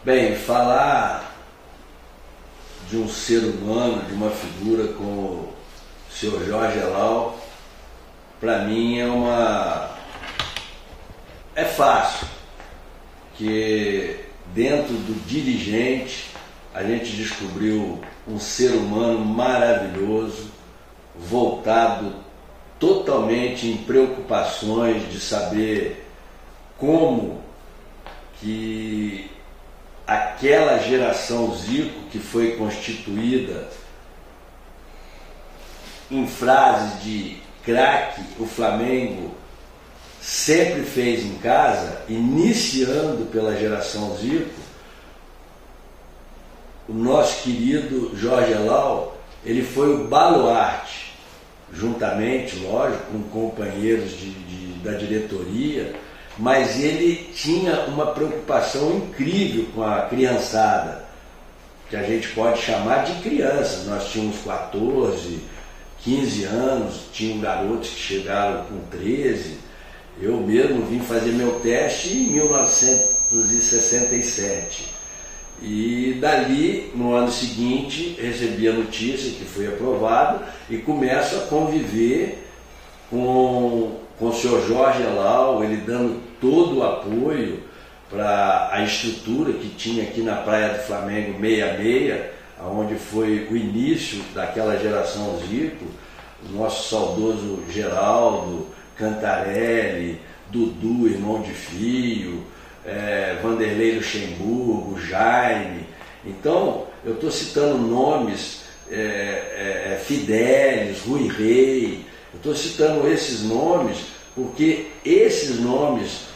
Bem, falar de um ser humano, de uma figura como o senhor Jorge Gelau, para mim é fácil, que dentro do dirigente a gente descobriu um ser humano maravilhoso, voltado totalmente em preocupações de saber como que aquela geração Zico que foi constituída em frases de craque, o Flamengo sempre fez em casa, iniciando pela geração Zico. O nosso querido Jorge Gelau, ele foi o baluarte, juntamente, lógico, com companheiros da diretoria, mas ele tinha uma preocupação incrível com a criançada, que a gente pode chamar de crianças. Nós tínhamos 14, 15 anos, tinham garotos que chegaram com 13. Eu mesmo vim fazer meu teste em 1967. E dali, no ano seguinte, recebi a notícia que foi aprovado e começo a conviver com o senhor Jorge Gelau, ele dando todo o apoio para a estrutura que tinha aqui na Praia do Flamengo 66, onde foi o início daquela geração Zico, o nosso saudoso Geraldo, Cantarelli, Dudu, irmão de Fio, Vanderlei Luxemburgo, Jaime. Então, eu estou citando nomes, Fidelis, Rui Rei, eu estou citando esses nomes porque esses nomes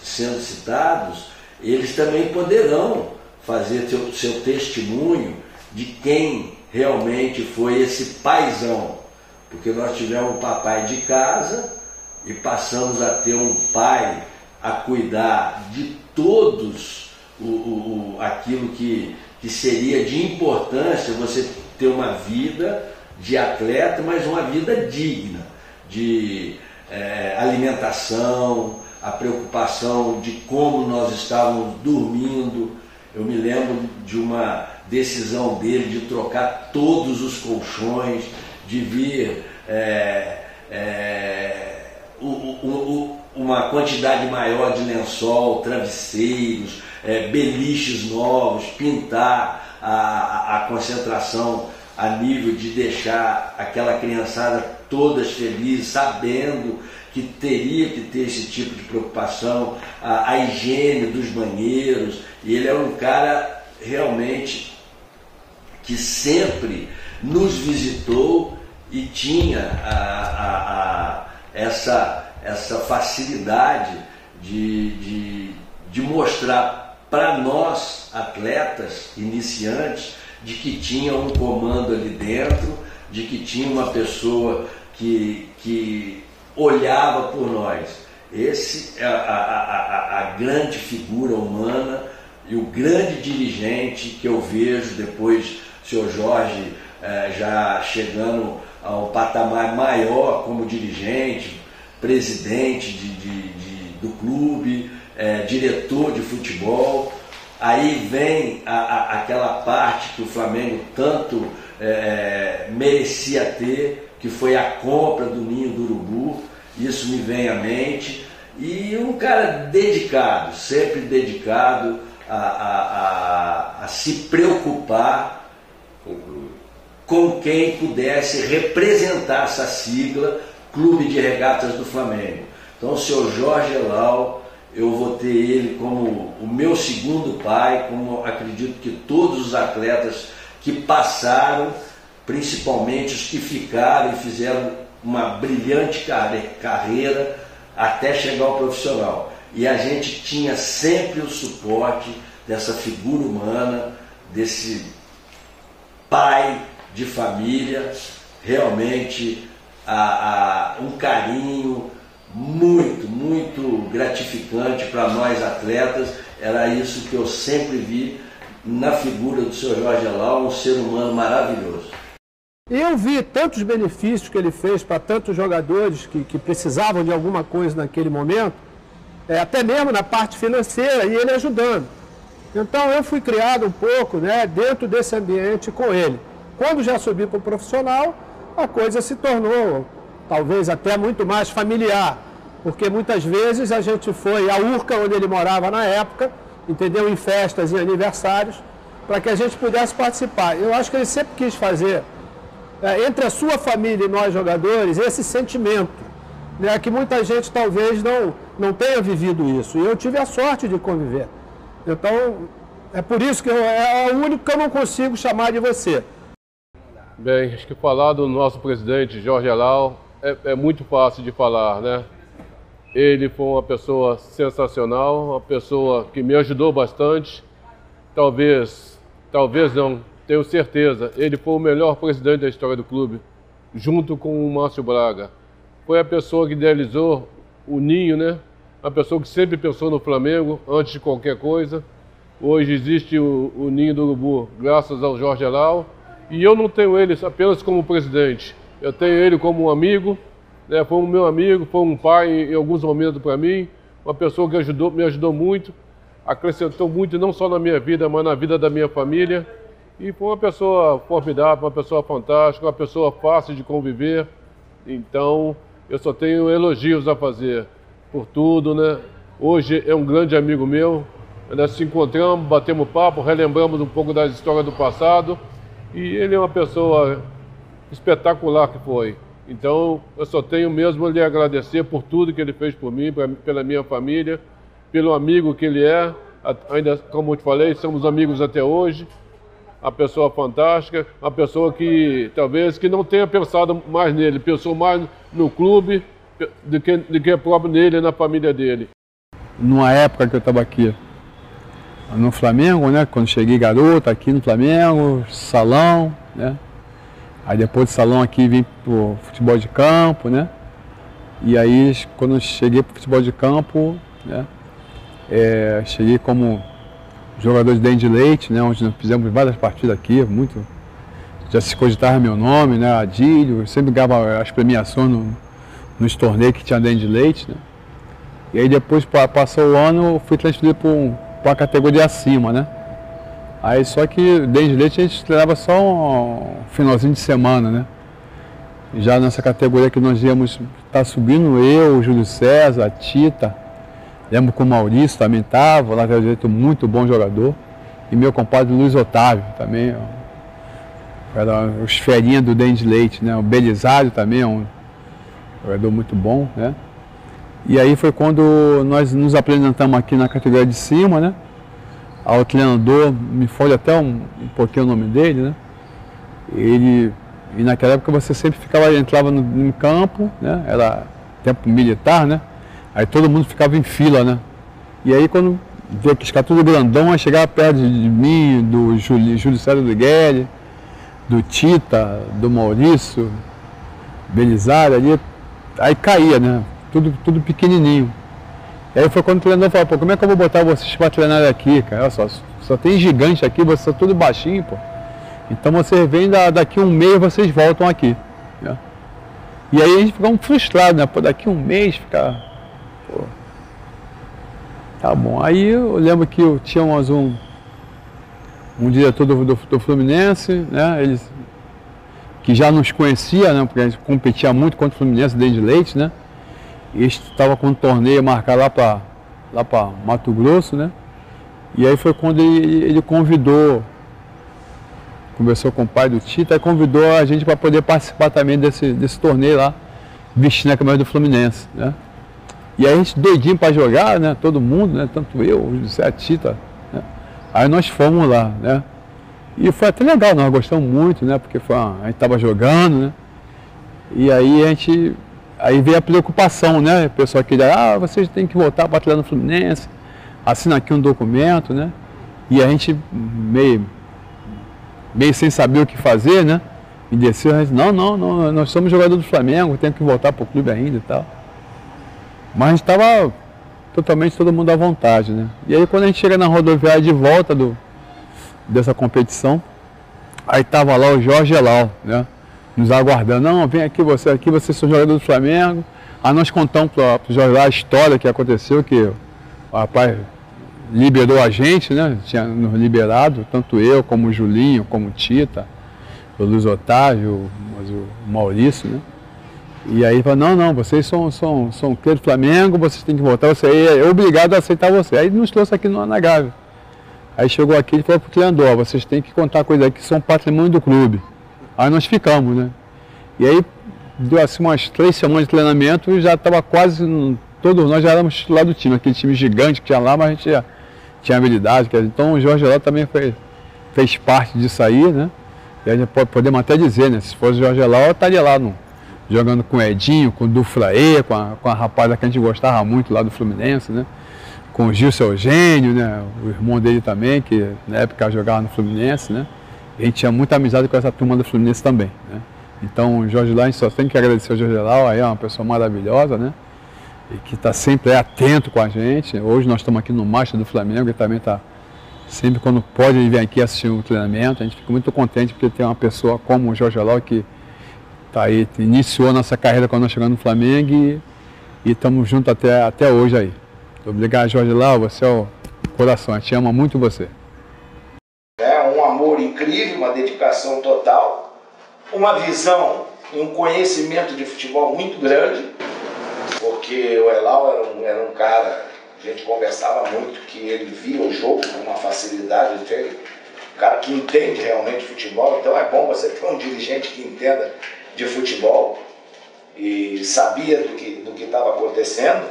sendo citados, eles também poderão fazer seu testemunho de quem realmente foi esse paizão, porque nós tivemos um papai de casa e passamos a ter um pai a cuidar de todos aquilo que seria de importância você ter uma vida de atleta, mas uma vida digna, de alimentação, a preocupação de como nós estávamos dormindo. Eu me lembro de uma decisão dele de trocar todos os colchões, de vir uma quantidade maior de lençol, travesseiros, beliches novos, pintar a concentração a nível de deixar aquela criançada todas felizes, sabendo que teria que ter esse tipo de preocupação, a higiene dos banheiros. E ele é um cara realmente que sempre nos visitou e tinha essa facilidade de mostrar para nós, atletas iniciantes, de que tinha um comando ali dentro, de que tinha uma pessoa que olhava por nós. Esse é a grande figura humana e o grande dirigente que eu vejo depois, o senhor Jorge já chegando a um patamar maior como dirigente, presidente do clube, diretor de futebol. Aí vem aquela parte que o Flamengo tanto merecia ter, que foi a compra do Ninho do Urubu. Isso me vem à mente. E um cara dedicado, sempre dedicado a se preocupar com quem pudesse representar essa sigla, Clube de Regatas do Flamengo. Então, o senhor Jorge Elal, eu vou ter ele como o meu segundo pai, como acredito que todos os atletas que passaram, principalmente os que ficaram e fizeram uma brilhante carreira até chegar ao profissional. E a gente tinha sempre o suporte dessa figura humana, desse pai de família, realmente um carinho muito, muito gratificante para nós atletas. Era isso que eu sempre vi na figura do Sr. Jorge Elal, um ser humano maravilhoso. Eu vi tantos benefícios que ele fez para tantos jogadores que precisavam de alguma coisa naquele momento, até mesmo na parte financeira, e ele ajudando. Então eu fui criado um pouco, né, dentro desse ambiente com ele. Quando já subi para o profissional, a coisa se tornou talvez até muito mais familiar, porque muitas vezes a gente foi à Urca, onde ele morava na época, entendeu, em festas e aniversários, para que a gente pudesse participar. Eu acho que ele sempre quis fazer, entre a sua família e nós jogadores, esse sentimento, né, que muita gente talvez não tenha vivido isso. E eu tive a sorte de conviver. Então, é por isso que é o único que eu não consigo chamar de você. Bem, acho que falar do nosso presidente Jorge Elal é muito fácil de falar, né? Ele foi uma pessoa sensacional, uma pessoa que me ajudou bastante. Talvez não, tenho certeza, ele foi o melhor presidente da história do clube, junto com o Márcio Braga. Foi a pessoa que idealizou o Ninho, né? A pessoa que sempre pensou no Flamengo antes de qualquer coisa. Hoje existe o Ninho do Urubu, graças ao Jorge Elal. E eu não tenho ele apenas como presidente, eu tenho ele como um amigo, né? Foi um meu amigo, foi um pai em alguns momentos para mim, uma pessoa que me ajudou muito, acrescentou muito não só na minha vida, mas na vida da minha família. E foi uma pessoa formidável, uma pessoa fantástica, uma pessoa fácil de conviver. Então, eu só tenho elogios a fazer por tudo, né? Hoje é um grande amigo meu, nós se encontramos, batemos papo, relembramos um pouco das histórias do passado. E ele é uma pessoa espetacular que foi. Então, eu só tenho mesmo a lhe agradecer por tudo que ele fez por mim, pela minha família. pelo amigo que ele é. Ainda, como eu te falei, somos amigos até hoje. Uma pessoa fantástica, uma pessoa que talvez que não tenha pensado mais nele, pensou mais no clube do que próprio nele e na família dele. Numa época que eu estava aqui no Flamengo, né? Quando cheguei garoto aqui no Flamengo, salão, né? Aí depois do salão aqui vim pro futebol de campo, né? E aí quando eu cheguei pro futebol de campo, né? Cheguei como jogador de dente de leite, né? Onde nós fizemos várias partidas aqui, muito. Já se cogitava meu nome, né? Adílio, eu sempre ganhava as premiações nos torneios que tinha dente de leite, né? E aí depois passou o ano, eu fui transferido para uma categoria acima, né? Aí só que dente de leite a gente treinava só um finalzinho de semana, né? Já nessa categoria que nós íamos estar subindo, eu, o Júlio César, a Tita, lembro que o Maurício também estava, lateral direito muito bom jogador, e meu compadre Luiz Otávio também, era os ferinhas do dente de leite, né? O Belisário também é um jogador muito bom, né? E aí foi quando nós nos apresentamos aqui na categoria de cima, né? O treinador, me foge até um pouquinho o nome dele, né? E naquela época você sempre entrava no campo, né? Era tempo militar, né? Aí todo mundo ficava em fila, né? E aí quando via que ficar tudo grandão, aí chegava perto de mim, do Júlio César do Guilherme, do Tita, do Maurício, Belisário ali, aí caía, né? Tudo pequenininho. E aí foi quando o treinador falou, pô, como é que eu vou botar vocês para treinar aqui, cara? Olha só tem gigante aqui, vocês são tudo baixinho, pô. Então vocês vêm daqui um mês, vocês voltam aqui. Né? E aí a gente ficou frustrado, né? Pô, daqui um mês ficar... Pô. Tá bom. Aí eu lembro que eu tinha um diretor do Fluminense, né? Eles que já nos conhecia, né? Porque a gente competia muito contra o Fluminense desde leite, né? E estava com um torneio marcado lá para Mato Grosso, né? E aí foi quando ele convidou, conversou com o pai do Tito, aí convidou a gente para poder participar também desse torneio lá, vestindo a camisa do Fluminense, né? E aí a gente doidinho para jogar, né? Todo mundo, né? Tanto eu, o José, a Tita, né? Aí nós fomos lá, né? E foi até legal, nós gostamos muito, né? Porque a gente estava jogando, né? E aí veio a preocupação, né? O pessoal queria, vocês têm que voltar para treinar no Fluminense, assina aqui um documento, né? E a gente meio sem saber o que fazer, né? E desceu, a gente, não, nós somos jogadores do Flamengo, temos que voltar para o clube ainda e tal. Mas a gente estava totalmente todo mundo à vontade, né? E aí quando a gente chega na rodoviária de volta dessa competição, aí estava lá o Jorge Elal, né? Nos aguardando, não, vem aqui, vocês são jogadores do Flamengo. Aí nós contamos para o Jorge Elal a história que aconteceu, que o rapaz liberou a gente, né? Tinha nos liberado, tanto eu, como o Julinho, como o Tita, o Luiz Otávio, o Maurício, né? E aí falou, não, vocês são clã do Flamengo, vocês têm que voltar, você é obrigado a aceitar você. Aí nos trouxe aqui no Anagave. Aí chegou aqui e falou para o treinador, vocês têm que contar coisas aí que são patrimônio do clube. Aí nós ficamos, né? E aí deu assim umas 3 semanas de treinamento e já estava quase, todos nós já éramos lá do time, aquele time gigante que tinha lá, mas a gente tinha habilidade. Então o Jorge Elal também fez parte disso aí, né? E a gente podemos até dizer, né? Se fosse o Jorge Elal, eu estaria lá jogando com o Edinho, com o Dufraê, com a rapada que a gente gostava muito lá do Fluminense, né? Com o Gilson Eugênio, né? O irmão dele também, que na época jogava no Fluminense, né? E a gente tinha muita amizade com essa turma do Fluminense também, né? Então o Jorge Elal, a gente só tem que agradecer ao Jorge Elal, aí é uma pessoa maravilhosa, né? E que está sempre atento com a gente. Hoje nós estamos aqui no Master do Flamengo, ele também está sempre, quando pode, ele vem aqui assistir o treinamento. A gente fica muito contente porque tem uma pessoa como o Jorge Elal que tá aí, iniciou a nossa carreira quando nós chegamos no Flamengo e estamos juntos até hoje aí. Obrigado, Jorge Elal, você é o coração, a gente ama muito você. É um amor incrível, uma dedicação total, uma visão e um conhecimento de futebol muito grande, porque o Elal era um cara, a gente conversava muito, que ele via o jogo com uma facilidade, um cara que entende realmente futebol, então é bom você ter um dirigente que entenda de futebol e sabia do que estava acontecendo.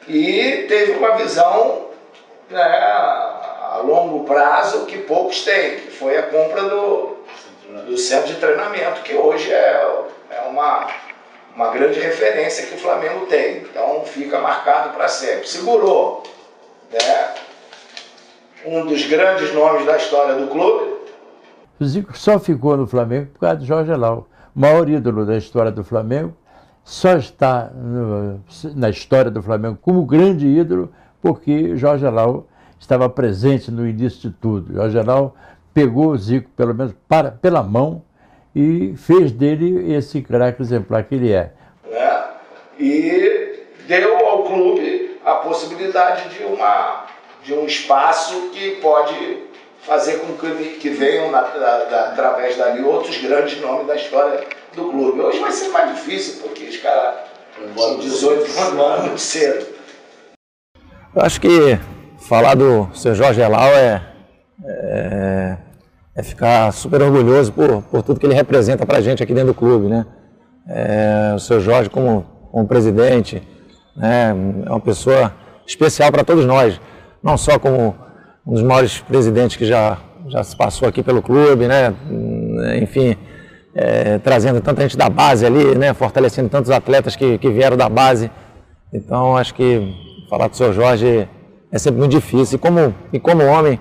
E teve uma visão, né, a longo prazo que poucos têm, que foi a compra do centro de treinamento, que hoje é uma grande referência que o Flamengo tem. Então fica marcado para sempre. Segurou, né, um dos grandes nomes da história do clube. O Zico só ficou no Flamengo por causa de Jorge Elal. O maior ídolo da história do Flamengo só está na história do Flamengo como grande ídolo porque Jorge Elal estava presente no início de tudo. Jorge Elal pegou o Zico, pelo menos pela mão, e fez dele esse craque exemplar que ele é. E deu ao clube a possibilidade de um espaço que pode fazer com que venham através dali outros grandes nomes da história do clube. Hoje vai ser mais difícil, porque os caras com 18 anos muito cedo. Eu acho que falar do seu Jorge Elal é ficar super orgulhoso por tudo que ele representa pra gente aqui dentro do clube, né? O seu Jorge como presidente, né, é uma pessoa especial para todos nós, não só como um dos maiores presidentes que já se passou aqui pelo clube, né? Enfim, trazendo tanta gente da base ali, né? Fortalecendo tantos atletas que vieram da base. Então acho que falar do seu Jorge é sempre muito difícil. E como homem,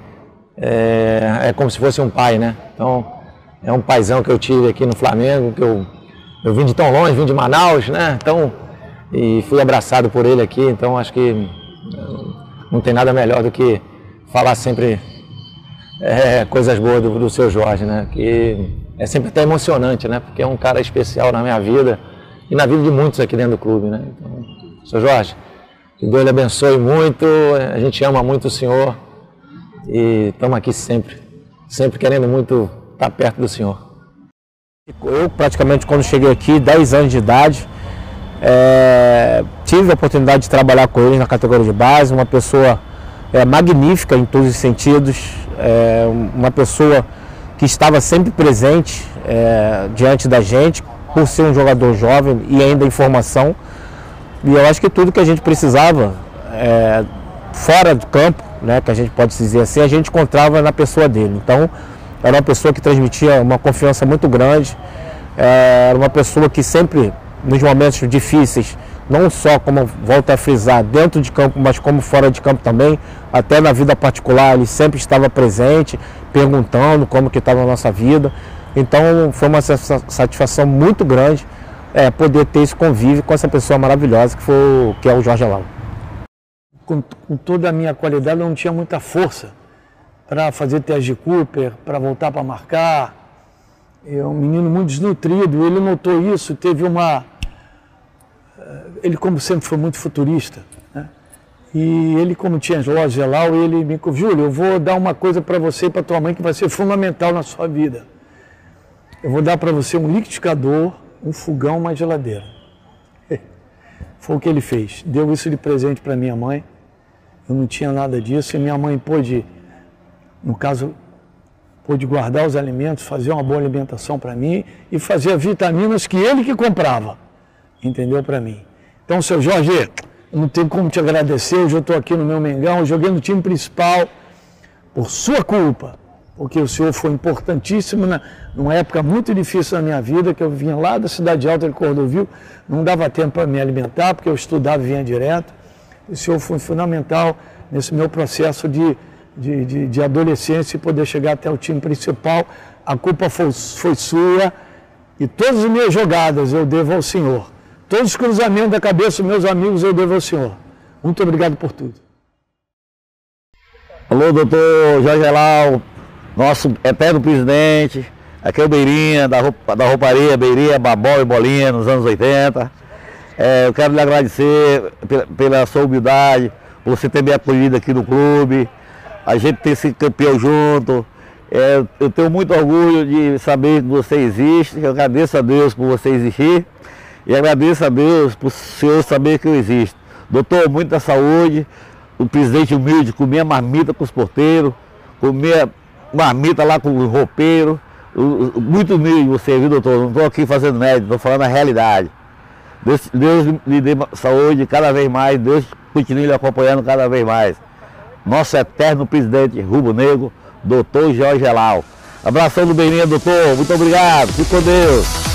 é como se fosse um pai, né? Então é um paizão que eu tive aqui no Flamengo, que eu vim de tão longe, vim de Manaus, né? Então, e fui abraçado por ele aqui, então acho que não tem nada melhor do que falar sempre coisas boas do seu Jorge, né? Que é sempre até emocionante, né? Porque é um cara especial na minha vida e na vida de muitos aqui dentro do clube, né? Então, seu Jorge, que Deus lhe abençoe muito, a gente ama muito o senhor e estamos aqui sempre querendo muito estar perto do senhor. Eu praticamente quando cheguei aqui, 10 anos de idade, tive a oportunidade de trabalhar com ele na categoria de base, uma pessoa magnífica em todos os sentidos, uma pessoa que estava sempre presente diante da gente, por ser um jogador jovem e ainda em formação. E eu acho que tudo que a gente precisava, fora do campo, né, que a gente pode dizer assim, a gente encontrava na pessoa dele. Então, era uma pessoa que transmitia uma confiança muito grande, era uma pessoa que sempre, nos momentos difíceis, não só, como volto a frisar, dentro de campo, mas como fora de campo também, até na vida particular, ele sempre estava presente, perguntando como que estava a nossa vida. Então, foi uma satisfação muito grande poder ter esse convívio com essa pessoa maravilhosa que é o Jorge Elal. Com toda a minha qualidade, eu não tinha muita força para fazer teste de Cooper, para voltar para marcar. É um menino muito desnutrido, ele notou isso, teve uma... Ele, como sempre, foi muito futurista, né? E ele, como tinha Jorge Elal, ele me falou: Júlio, eu vou dar uma coisa para você e para tua mãe que vai ser fundamental na sua vida. Eu vou dar para você um liquidificador, um fogão, uma geladeira. Foi o que ele fez. Deu isso de presente para minha mãe. Eu não tinha nada disso e minha mãe pôde, no caso, pôde guardar os alimentos, fazer uma boa alimentação para mim e fazer as vitaminas que ele que comprava, entendeu, para mim. Então, seu Jorge, eu não tenho como te agradecer, hoje eu estou aqui no meu Mengão, eu joguei no time principal por sua culpa, porque o senhor foi importantíssimo numa época muito difícil na minha vida, que eu vinha lá da Cidade Alta de Cordovil, não dava tempo para me alimentar, porque eu estudava e vinha direto. O senhor foi fundamental nesse meu processo de adolescência e poder chegar até o time principal. A culpa foi sua e todas as minhas jogadas eu devo ao senhor. Todos os cruzamentos da cabeça dos meus amigos eu devo ao senhor. Muito obrigado por tudo. Alô, doutor Jorge Elal, nosso eterno presidente. Aqui é o Beirinha, da rouparia Beirinha, Babol e Bolinha, nos anos 80. Eu quero lhe agradecer pela sua humildade, por você ter me acolhido aqui no clube. A gente ter sido campeão junto. Eu tenho muito orgulho de saber que você existe. Eu agradeço a Deus por você existir. E agradeço a Deus por o senhor saber que eu existo. Doutor, muita saúde. O presidente humilde comia marmita com os porteiros, comia marmita lá com o roupeiro. Muito humilde você, viu, doutor? Não estou aqui fazendo médico, estou falando a realidade. Deus lhe dê saúde cada vez mais, Deus continue lhe acompanhando cada vez mais. Nosso eterno presidente rubro-negro, doutor Jorge Elal. Abração do Beirinha, doutor. Muito obrigado. Fique com Deus.